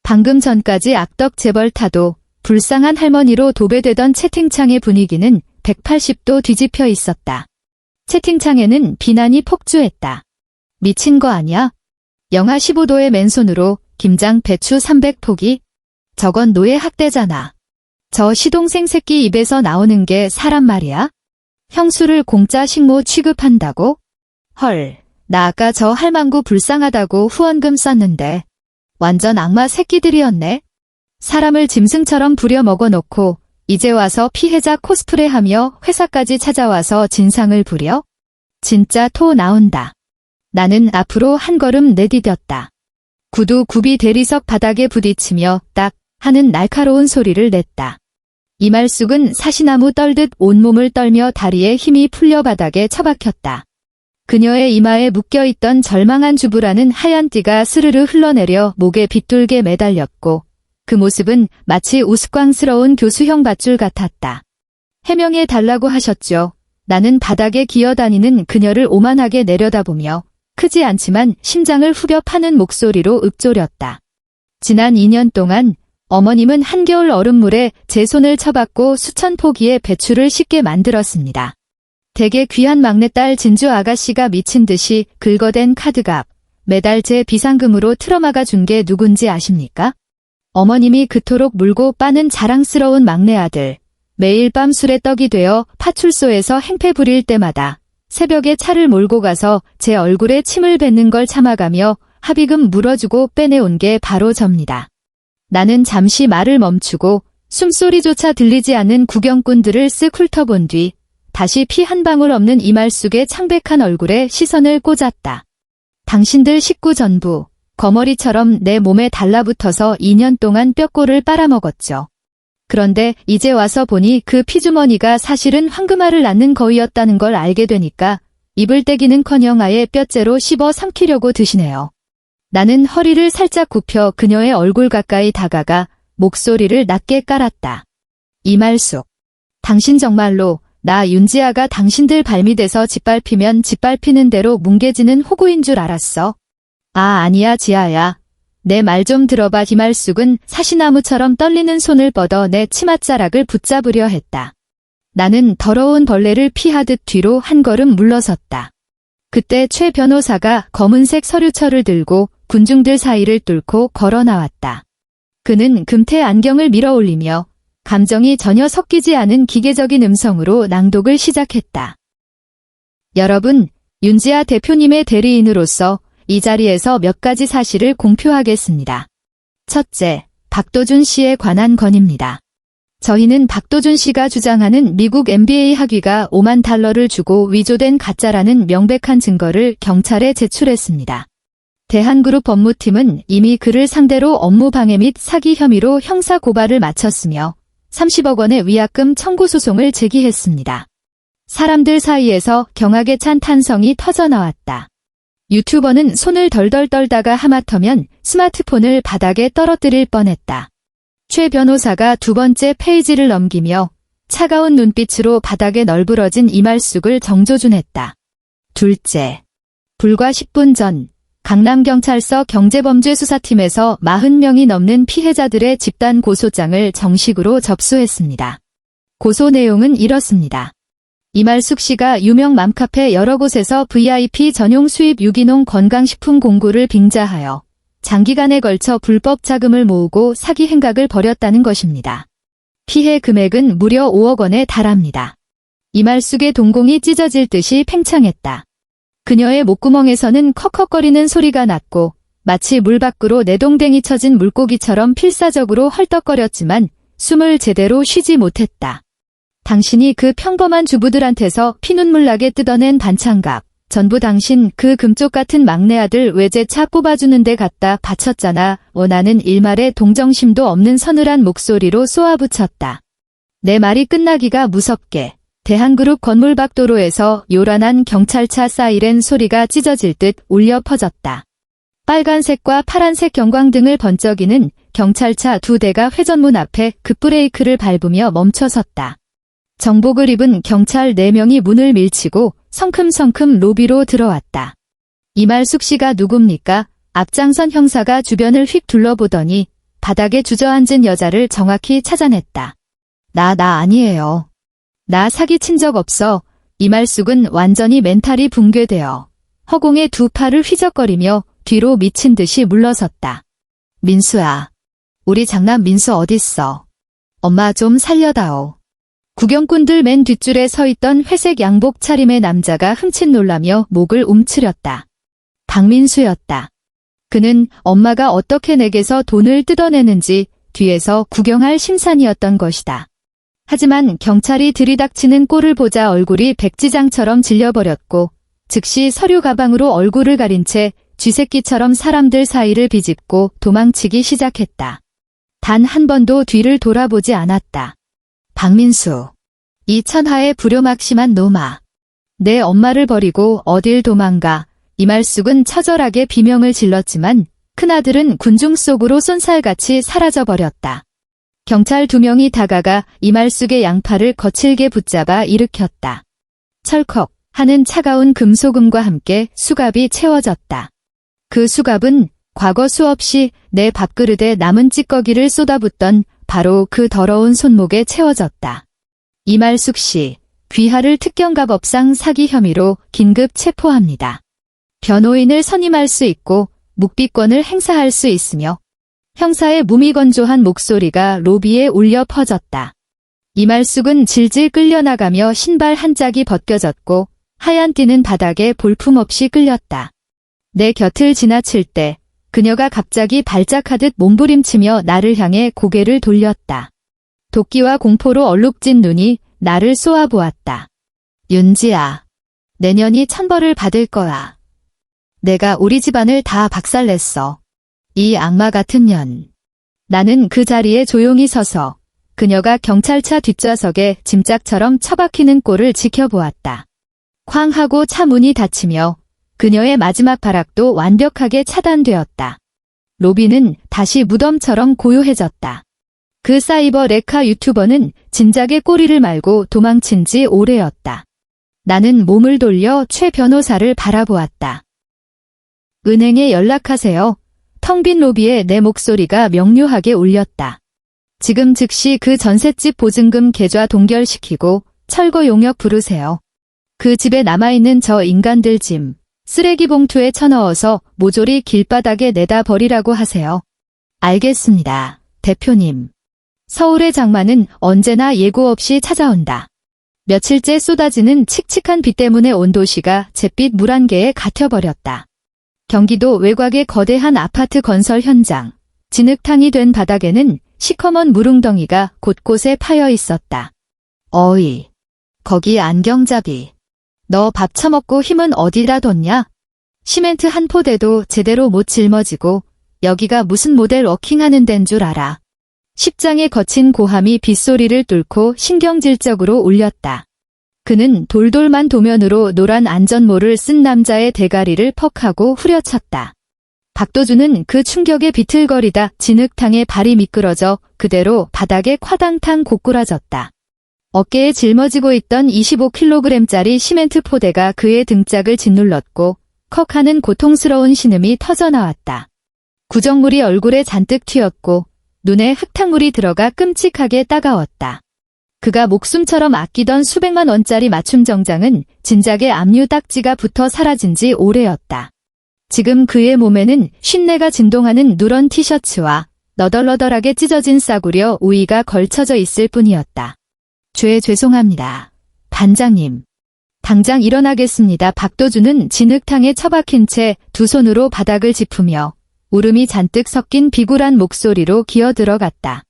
방금 전까지 악덕 재벌타도 불쌍한 할머니로 도배되던 채팅창의 분위기는 180도 뒤집혀 있었다. 채팅창에는 비난이 폭주했다. 미친 거 아냐? 영하 15도의 맨손으로 김장 배추 300포기? 저건 노예 학대잖아. 저 시동생 새끼 입에서 나오는 게 사람 말이야? 형수를 공짜 식모 취급한다고? 헐, 나 아까 저 할망구 불쌍하다고 후원금 썼는데. 완전 악마 새끼들이었네. 사람을 짐승처럼 부려먹어놓고 이제 와서 피해자 코스프레하며 회사까지 찾아와서 진상을 부려? 진짜 토 나온다. 나는 앞으로 한 걸음 내디뎠다. 구두 굽이 대리석 바닥에 부딪히며 딱 하는 날카로운 소리를 냈다. 이말숙은 사시나무 떨듯 온몸을 떨며 다리에 힘이 풀려 바닥에 처박혔다. 그녀의 이마에 묶여있던 절망한 주부라는 하얀 띠가 스르르 흘러내려 목에 빗돌게 매달렸고 그 모습은 마치 우스꽝스러운 교수형 밧줄 같았다. 해명해 달라고 하셨죠. 나는 바닥에 기어다니는 그녀를 오만하게 내려다보며 크지 않지만 심장을 후벼 파는 목소리로 읊조렸다. 지난 2년 동안 어머님은 한겨울 얼음물에 제 손을 쳐박고 수천 포기의 배추를 씻게 만들었습니다. 되게 귀한 막내딸 진주 아가씨가 미친 듯이 긁어댄 카드값, 매달 제 비상금으로 틀어막아 준 게 누군지 아십니까? 어머님이 그토록 물고 빠는 자랑스러운 막내 아들. 매일 밤 술에 떡이 되어 파출소에서 행패 부릴 때마다 새벽에 차를 몰고 가서 제 얼굴에 침을 뱉는 걸 참아가며 합의금 물어주고 빼내온 게 바로 접니다. 나는 잠시 말을 멈추고 숨소리조차 들리지 않는 구경꾼들을 쓱 훑어본 뒤 다시 피 한 방울 없는 이말숙의 창백한 얼굴에 시선을 꽂았다. 당신들 식구 전부 거머리처럼 내 몸에 달라붙어서 2년 동안 뼈골을 빨아먹었죠. 그런데 이제 와서 보니 그 피주머니가 사실은 황금알을 낳는 거위였다는 걸 알게 되니까 입을 떼기는커녕 아예 뼈째로 씹어 삼키려고 드시네요. 나는 허리를 살짝 굽혀 그녀의 얼굴 가까이 다가가 목소리를 낮게 깔았다. 이말숙, 당신 정말로 나 윤지아가 당신들 발밑에서 짓밟히면 짓밟히는 대로 뭉개지는 호구인 줄 알았어? 아니야 지아야. 내 말 좀 들어봐. 이말숙은 사시나무처럼 떨리는 손을 뻗어 내 치맛자락을 붙잡으려 했다. 나는 더러운 벌레를 피하듯 뒤로 한 걸음 물러섰다. 그때 최 변호사가 검은색 서류철을 들고 군중들 사이를 뚫고 걸어 나왔다. 그는 금태 안경을 밀어 올리며 감정이 전혀 섞이지 않은 기계적인 음성으로 낭독을 시작했다. 여러분, 윤지아 대표님의 대리인으로서 이 자리에서 몇 가지 사실을 공표하겠습니다. 첫째, 박도준 씨에 관한 건입니다. 저희는 박도준 씨가 주장하는 미국 MBA 학위가 5만 달러를 주고 위조된 가짜라는 명백한 증거를 경찰에 제출했습니다. 대한그룹 법무팀은 이미 그를 상대로 업무 방해 및 사기 혐의로 형사 고발을 마쳤으며 30억 원의 위약금 청구 소송을 제기했습니다. 사람들 사이에서 경악에 찬 탄성이 터져나왔다. 유튜버는 손을 덜덜 떨다가 하마터면 스마트폰을 바닥에 떨어뜨릴 뻔했다. 최 변호사가 두 번째 페이지를 넘기며 차가운 눈빛으로 바닥에 널브러진 이말숙을 정조준했다. 둘째. 불과 10분 전 강남경찰서 경제범죄수사팀에서 40명이 넘는 피해자들의 집단 고소장을 정식으로 접수했습니다. 고소 내용은 이렇습니다. 이말숙 씨가 유명 맘카페 여러 곳에서 VIP 전용 수입 유기농 건강식품 공구를 빙자하여 장기간에 걸쳐 불법 자금을 모으고 사기 행각을 벌였다는 것입니다. 피해 금액은 무려 5억 원에 달합니다. 이말숙의 동공이 찢어질 듯이 팽창했다. 그녀의 목구멍에서는 컥컥거리는 소리가 났고 마치 물 밖으로 내동댕이 쳐진 물고기처럼 필사적으로 헐떡거렸지만 숨을 제대로 쉬지 못했다. 당신이 그 평범한 주부들한테서 피눈물 나게 뜯어낸 반찬값, 전부 당신 그 금쪽 같은 막내 아들 외제차 뽑아주는 데 갖다 바쳤잖아. 원하는 일말의 동정심도 없는 서늘한 목소리로 쏘아붙였다. 내 말이 끝나기가 무섭게 대한그룹 건물 밖 도로에서 요란한 경찰차 사이렌 소리가 찢어질 듯 울려 퍼졌다. 빨간색과 파란색 경광등을 번쩍이는 경찰차 2대가 회전문 앞에 급브레이크를 밟으며 멈춰섰다. 정복을 입은 경찰 4명이 문을 밀치고 성큼성큼 로비로 들어왔다. 이말숙 씨가 누굽니까? 앞장선 형사가 주변을 휙 둘러보더니 바닥에 주저앉은 여자를 정확히 찾아냈다. 나 아니에요. 나 사기친 적 없어. 이말숙은 완전히 멘탈이 붕괴되어 허공에 두 팔을 휘적거리며 뒤로 미친 듯이 물러섰다. 민수야. 우리 장남 민수 어딨어? 엄마 좀 살려다오. 구경꾼들 맨 뒷줄에 서 있던 회색 양복 차림의 남자가 흠칫 놀라며 목을 움츠렸다. 박민수였다. 그는 엄마가 어떻게 내게서 돈을 뜯어내는지 뒤에서 구경할 심산이었던 것이다. 하지만 경찰이 들이닥치는 꼴을 보자 얼굴이 백지장처럼 질려버렸고 즉시 서류 가방으로 얼굴을 가린 채 쥐새끼처럼 사람들 사이를 비집고 도망치기 시작했다. 단 한 번도 뒤를 돌아보지 않았다. 박민수. 이 천하의 불효막심한 놈아. 내 엄마를 버리고 어딜 도망가. 이말숙은 처절하게 비명을 질렀지만 큰아들은 군중 속으로 쏜살같이 사라져버렸다. 경찰 2명이 다가가 이말숙의 양팔을 거칠게 붙잡아 일으켰다. 철컥 하는 차가운 금소금과 함께 수갑이 채워졌다. 그 수갑은 과거 수없이 내 밥그릇에 남은 찌꺼기를 쏟아붓던 바로 그 더러운 손목에 채워졌다. 이말숙 씨, 귀하를 특경갑업상 사기 혐의로 긴급 체포합니다. 변호인을 선임할 수 있고 묵비권을 행사할 수 있으며 형사의 무미건조한 목소리가 로비에 울려 퍼졌다. 이말숙은 질질 끌려나가며 신발 한 짝이 벗겨졌고 하얀 띠는 바닥에 볼품없이 끌렸다. 내 곁을 지나칠 때 그녀가 갑자기 발작하듯 몸부림치며 나를 향해 고개를 돌렸다. 도끼와 공포로 얼룩진 눈이 나를 쏘아보았다. 윤지아, 내년이 천벌을 받을 거야. 내가 우리 집안을 다 박살냈어. 이 악마 같은 년. 나는 그 자리에 조용히 서서 그녀가 경찰차 뒷좌석에 짐짝처럼 처박히는 꼴을 지켜보았다. 쾅 하고 차 문이 닫히며 그녀의 마지막 발악도 완벽하게 차단되었다. 로비는 다시 무덤처럼 고요해졌다. 그 사이버 레카 유튜버는 진작에 꼬리를 말고 도망친 지 오래였다. 나는 몸을 돌려 최 변호사를 바라보았다. 은행에 연락하세요. 텅 빈 로비에 내 목소리가 명료하게 울렸다. 지금 즉시 그 전셋집 보증금 계좌 동결시키고 철거 용역 부르세요. 그 집에 남아있는 저 인간들 짐, 쓰레기 봉투에 쳐넣어서 모조리 길바닥에 내다 버리라고 하세요. 알겠습니다, 대표님. 서울의 장마는 언제나 예고 없이 찾아온다. 며칠째 쏟아지는 칙칙한 비 때문에 온 도시가 잿빛 물안개에 갇혀버렸다. 경기도 외곽의 거대한 아파트 건설 현장, 진흙탕이 된 바닥에는 시커먼 물웅덩이가 곳곳에 파여 있었다. 어이, 거기 안경잡이. 너 밥 처먹고 힘은 어디다 뒀냐? 시멘트 한 포대도 제대로 못 짊어지고 여기가 무슨 모델 워킹하는 데인 줄 알아. 십장의 거친 고함이 빗소리를 뚫고 신경질적으로 울렸다. 그는 돌돌만 도면으로 노란 안전모를 쓴 남자의 대가리를 퍽하고 후려쳤다. 박도준은 그 충격에 비틀거리다 진흙탕에 발이 미끄러져 그대로 바닥에 콰당탕 고꾸라졌다. 어깨에 짊어지고 있던 25kg짜리 시멘트 포대가 그의 등짝을 짓눌렀고 컥 하는 고통스러운 신음이 터져나왔다. 구정물이 얼굴에 잔뜩 튀었고 눈에 흙탕물이 들어가 끔찍하게 따가웠다. 그가 목숨처럼 아끼던 수백만 원짜리 맞춤 정장은 진작에 압류 딱지가 붙어 사라진 지 오래였다. 지금 그의 몸에는 쉰내가 진동하는 누런 티셔츠와 너덜너덜하게 찢어진 싸구려 우의가 걸쳐져 있을 뿐이었다. 죄송합니다. 반장님. 당장 일어나겠습니다. 박도준은 진흙탕에 처박힌 채 두 손으로 바닥을 짚으며 울음이 잔뜩 섞인 비굴한 목소리로 기어들어갔다.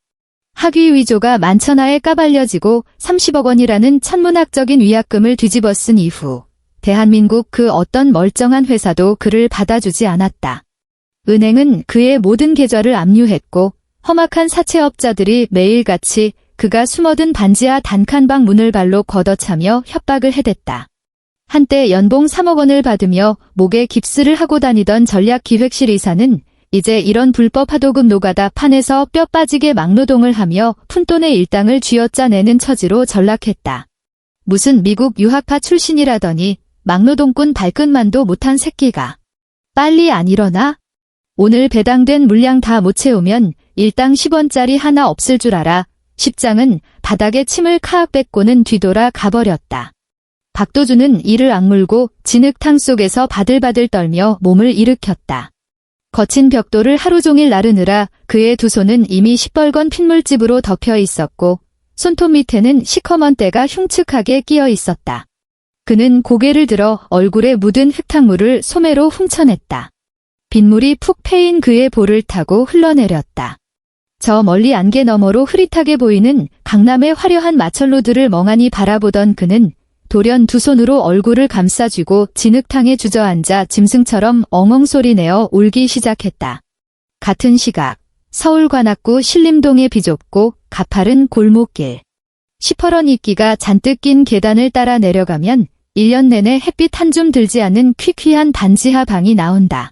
학위 위조가 만천하에 까발려지고 30억 원이라는 천문학적인 위약금을 뒤집어 쓴 이후 대한민국 그 어떤 멀쩡한 회사도 그를 받아주지 않았다. 은행은 그의 모든 계좌를 압류했고 험악한 사채업자들이 매일같이 그가 숨어든 반지하 단칸방 문을 발로 걷어차며 협박을 해댔다. 한때 연봉 3억 원을 받으며 목에 깁스를 하고 다니던 전략기획실 이사는 이제 이런 불법 하도급 노가다 판에서 뼈 빠지게 막노동을 하며 푼돈의 일당을 쥐어짜내는 처지로 전락했다. 무슨 미국 유학파 출신이라더니 막노동꾼 발끝만도 못한 새끼가 빨리 안 일어나? 오늘 배당된 물량 다 못 채우면 일당 10원짜리 하나 없을 줄 알아. 십장은 바닥에 침을 카악 뱉고는 뒤돌아 가버렸다. 박도준은 이를 악물고 진흙탕 속에서 바들바들 떨며 몸을 일으켰다. 거친 벽돌을 하루 종일 나르느라 그의 두 손은 이미 시뻘건 핏물집으로 덮여 있었고 손톱 밑에는 시커먼 때가 흉측하게 끼어 있었다. 그는 고개를 들어 얼굴에 묻은 흙탕물을 소매로 훔쳐냈다. 빗물이 푹 패인 그의 볼을 타고 흘러내렸다. 저 멀리 안개 너머로 흐릿하게 보이는 강남의 화려한 마철로들을 멍하니 바라보던 그는 돌연 두 손으로 얼굴을 감싸쥐고 진흙탕에 주저앉아 짐승처럼 엉엉 소리내어 울기 시작했다. 같은 시각 서울 관악구 신림동의 비좁고 가파른 골목길. 시퍼런 이끼가 잔뜩 낀 계단을 따라 내려가면 1년 내내 햇빛 한 줌 들지 않는 퀴퀴한 반지하 방이 나온다.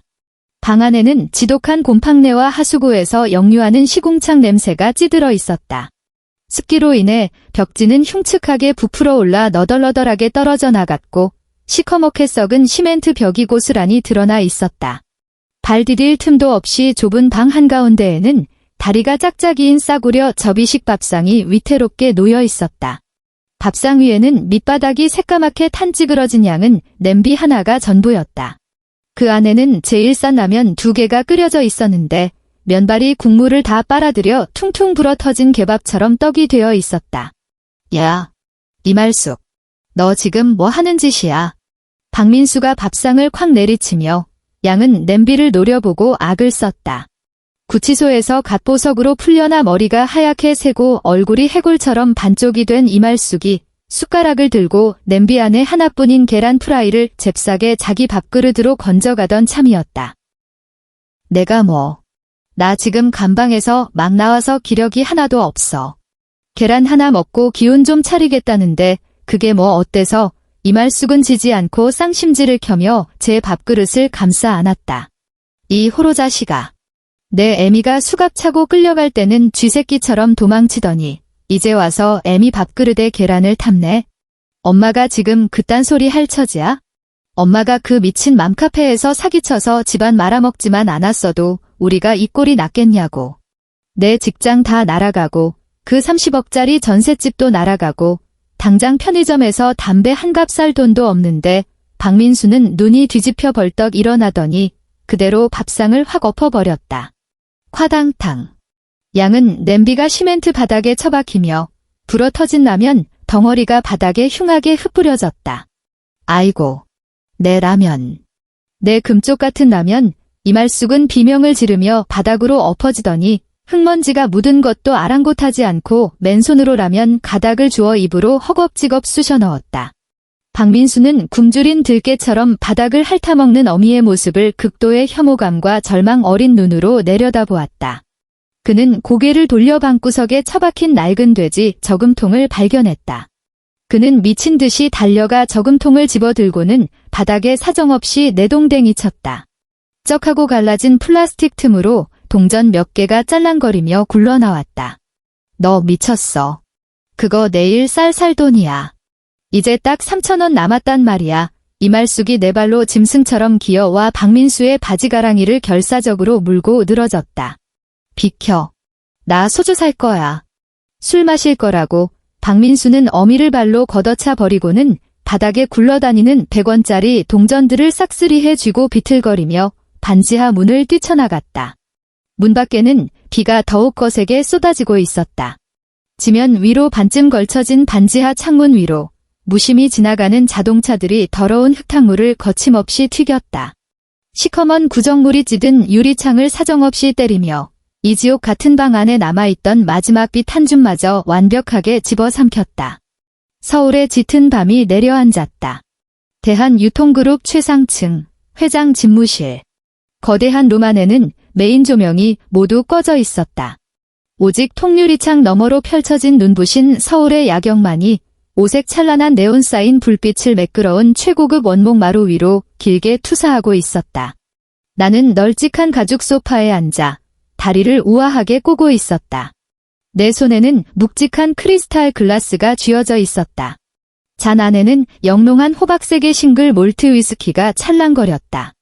방 안에는 지독한 곰팡내와 하수구에서 역류하는 시궁창 냄새가 찌들어 있었다. 습기로 인해 벽지는 흉측하게 부풀어 올라 너덜너덜하게 떨어져 나갔고 시커멓게 썩은 시멘트 벽이 고스란히 드러나 있었다. 발 디딜 틈도 없이 좁은 방 한가운데에는 다리가 짝짝이인 싸구려 접이식 밥상이 위태롭게 놓여 있었다. 밥상 위에는 밑바닥이 새까맣게 탄 찌그러진 양은 냄비 하나가 전부였다. 그 안에는 제일 싼 라면 2개가 끓여져 있었는데 면발이 국물을 다 빨아들여 퉁퉁 불어터진 개밥처럼 떡이 되어 있었다. 야, 이말숙, 너 지금 뭐 하는 짓이야? 박민수가 밥상을 콱 내리치며 양은 냄비를 노려보고 악을 썼다. 구치소에서 갓보석으로 풀려나 머리가 하얗게 새고 얼굴이 해골처럼 반쪽이 된 이말숙이 숟가락을 들고 냄비 안에 하나뿐인 계란 프라이를 잽싸게 자기 밥그릇으로 건져가던 참이었다. 내가 뭐, 나 지금 감방에서 막 나와서 기력이 하나도 없어. 계란 하나 먹고 기운 좀 차리겠다는데 그게 뭐 어때서? 이말숙은 지지 않고 쌍심지를 켜며 제 밥그릇을 감싸 안았다. 이 호로자식아. 내 애미가 수갑 차고 끌려갈 때는 쥐새끼처럼 도망치더니 이제 와서 애미 밥그릇에 계란을 탐내? 엄마가 지금 그딴 소리 할 처지야? 엄마가 그 미친 맘카페에서 사기쳐서 집안 말아먹지만 않았어도 우리가 이 꼴이 났겠냐고. 내 직장 다 날아가고 그 30억짜리 전셋집도 날아가고 당장 편의점에서 담배 한 갑 살 돈도 없는데 박민수는 눈이 뒤집혀 벌떡 일어나더니 그대로 밥상을 확 엎어버렸다. 화당탕. 양은 냄비가 시멘트 바닥에 처박히며 불어터진 라면 덩어리가 바닥에 흉하게 흩뿌려졌다. 아이고, 내 라면. 내 금쪽 같은 라면. 이말숙은 비명을 지르며 바닥으로 엎어지더니 흙먼지가 묻은 것도 아랑곳하지 않고 맨손으로 라면 가닥을 주워 입으로 허겁지겁 쑤셔 넣었다. 박민수는 굶주린 들깨처럼 바닥을 핥아먹는 어미의 모습을 극도의 혐오감과 절망 어린 눈으로 내려다보았다. 그는 고개를 돌려 방구석에 처박힌 낡은 돼지 저금통을 발견했다. 그는 미친 듯이 달려가 저금통을 집어들고는 바닥에 사정없이 내동댕이 쳤다. 쩍하고 갈라진 플라스틱 틈으로 동전 몇 개가 짤랑거리며 굴러나왔다. 너 미쳤어. 그거 내일 쌀 돈이야. 이제 딱 3,000원 남았단 말이야. 이말숙이 내 발로 짐승처럼 기어와 박민수의 바지가랑이를 결사적으로 물고 늘어졌다. 비켜. 나 소주 살 거야. 술 마실 거라고. 박민수는 어미를 발로 걷어차 버리고는 바닥에 굴러다니는 100원짜리 동전들을 싹쓸이해 쥐고 비틀거리며 반지하 문을 뛰쳐나갔다. 문 밖에는 비가 더욱 거세게 쏟아지고 있었다. 지면 위로 반쯤 걸쳐진 반지하 창문 위로 무심히 지나가는 자동차들이 더러운 흙탕물을 거침없이 튀겼다. 시커먼 구정물이 찌든 유리창을 사정없이 때리며 이 지옥 같은 방 안에 남아있던 마지막 빛 한 줌마저 완벽하게 집어삼켰다. 서울의 짙은 밤이 내려앉았다. 대한유통그룹 최상층, 회장 집무실. 거대한 룸 안에는 메인 조명이 모두 꺼져 있었다. 오직 통유리창 너머로 펼쳐진 눈부신 서울의 야경만이 오색 찬란한 네온 사인 불빛을 매끄러운 최고급 원목 마루 위로 길게 투사하고 있었다. 나는 널찍한 가죽 소파에 앉아 다리를 우아하게 꼬고 있었다. 내 손에는 묵직한 크리스탈 글라스가 쥐어져 있었다. 잔 안에는 영롱한 호박색의 싱글 몰트 위스키가 찰랑거렸다.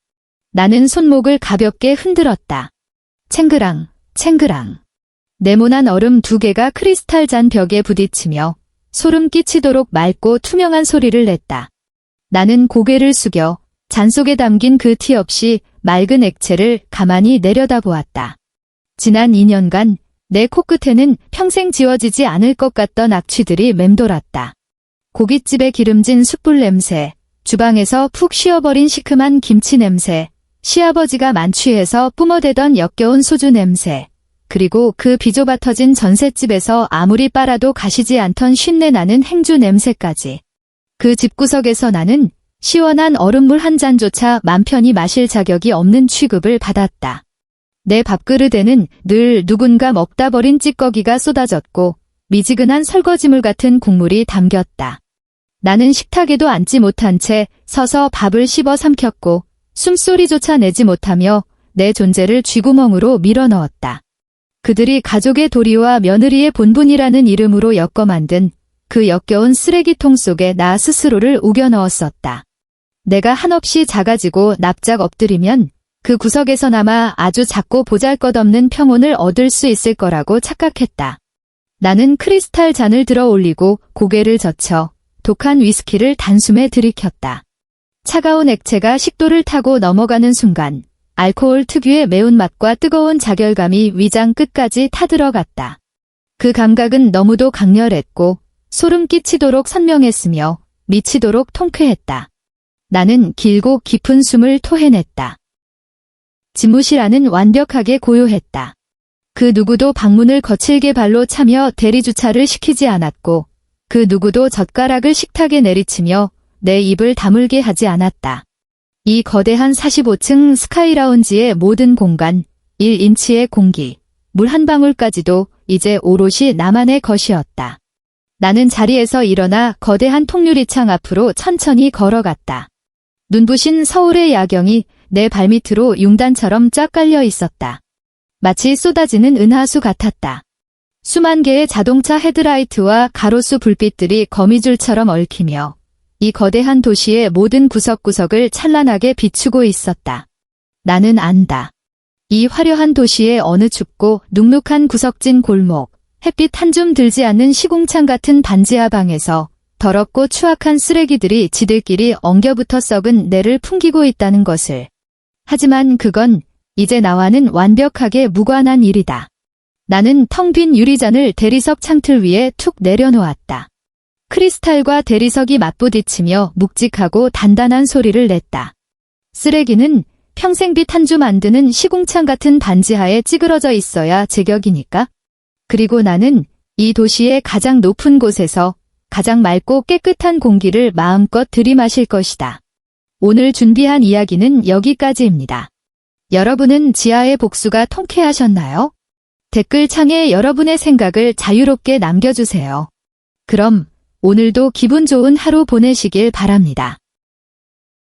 나는 손목을 가볍게 흔들었다. 챙그랑, 챙그랑. 네모난 얼음 2개가 크리스탈 잔 벽에 부딪히며 소름 끼치도록 맑고 투명한 소리를 냈다. 나는 고개를 숙여 잔 속에 담긴 그 티 없이 맑은 액체를 가만히 내려다보았다. 지난 2년간 내 코끝에는 평생 지워지지 않을 것 같던 악취들이 맴돌았다. 고깃집의 기름진 숯불 냄새, 주방에서 푹 쉬어버린 시큼한 김치 냄새, 시아버지가 만취해서 뿜어대던 역겨운 소주 냄새, 그리고 그 비좁아 터진 전셋집에서 아무리 빨아도 가시지 않던 쉰내 나는 행주 냄새까지. 그 집구석에서 나는 시원한 얼음물 한 잔조차 맘 편히 마실 자격이 없는 취급을 받았다. 내 밥그릇에는 늘 누군가 먹다 버린 찌꺼기가 쏟아졌고 미지근한 설거지물 같은 국물이 담겼다. 나는 식탁에도 앉지 못한 채 서서 밥을 씹어 삼켰고 숨소리조차 내지 못하며 내 존재를 쥐구멍으로 밀어넣었다. 그들이 가족의 도리와 며느리의 본분이라는 이름으로 엮어 만든 그 역겨운 쓰레기통 속에 나 스스로를 우겨 넣었었다. 내가 한없이 작아지고 납작 엎드리면 그 구석에서나마 아주 작고 보잘것없는 평온을 얻을 수 있을 거라고 착각했다. 나는 크리스탈 잔을 들어 올리고 고개를 젖혀 독한 위스키를 단숨에 들이켰다. 차가운 액체가 식도를 타고 넘어가는 순간 알코올 특유의 매운맛과 뜨거운 자결감이 위장 끝까지 타들어갔다. 그 감각은 너무도 강렬했고 소름 끼치도록 선명했으며 미치도록 통쾌했다. 나는 길고 깊은 숨을 토해냈다. 집무실 안은 완벽하게 고요했다. 그 누구도 방문을 거칠게 발로 차며 대리주차를 시키지 않았고 그 누구도 젓가락을 식탁에 내리치며 내 입을 다물게 하지 않았다. 이 거대한 45층 스카이라운지의 모든 공간, 1인치의 공기, 물 한 방울까지도 이제 오롯이 나만의 것이었다. 나는 자리에서 일어나 거대한 통유리창 앞으로 천천히 걸어갔다. 눈부신 서울의 야경이 내 발밑으로 융단처럼 쫙 깔려 있었다. 마치 쏟아지는 은하수 같았다. 수만 개의 자동차 헤드라이트와 가로수 불빛들이 거미줄처럼 얽히며 이 거대한 도시의 모든 구석구석을 찬란하게 비추고 있었다. 나는 안다. 이 화려한 도시의 어느 춥고 눅눅한 구석진 골목, 햇빛 한 줌 들지 않는 시궁창 같은 반지하 방에서 더럽고 추악한 쓰레기들이 지들끼리 엉겨붙어 썩은 내를 풍기고 있다는 것을. 하지만 그건 이제 나와는 완벽하게 무관한 일이다. 나는 텅 빈 유리잔을 대리석 창틀 위에 툭 내려놓았다. 크리스탈과 대리석이 맞부딪히며 묵직하고 단단한 소리를 냈다. 쓰레기는 평생빛 한 주 만드는 시궁창 같은 반지하에 찌그러져 있어야 제격이니까. 그리고 나는 이 도시의 가장 높은 곳에서 가장 맑고 깨끗한 공기를 마음껏 들이마실 것이다. 오늘 준비한 이야기는 여기까지입니다. 여러분은 지하의 복수가 통쾌하셨나요? 댓글창에 여러분의 생각을 자유롭게 남겨주세요. 그럼 오늘도 기분 좋은 하루 보내시길 바랍니다.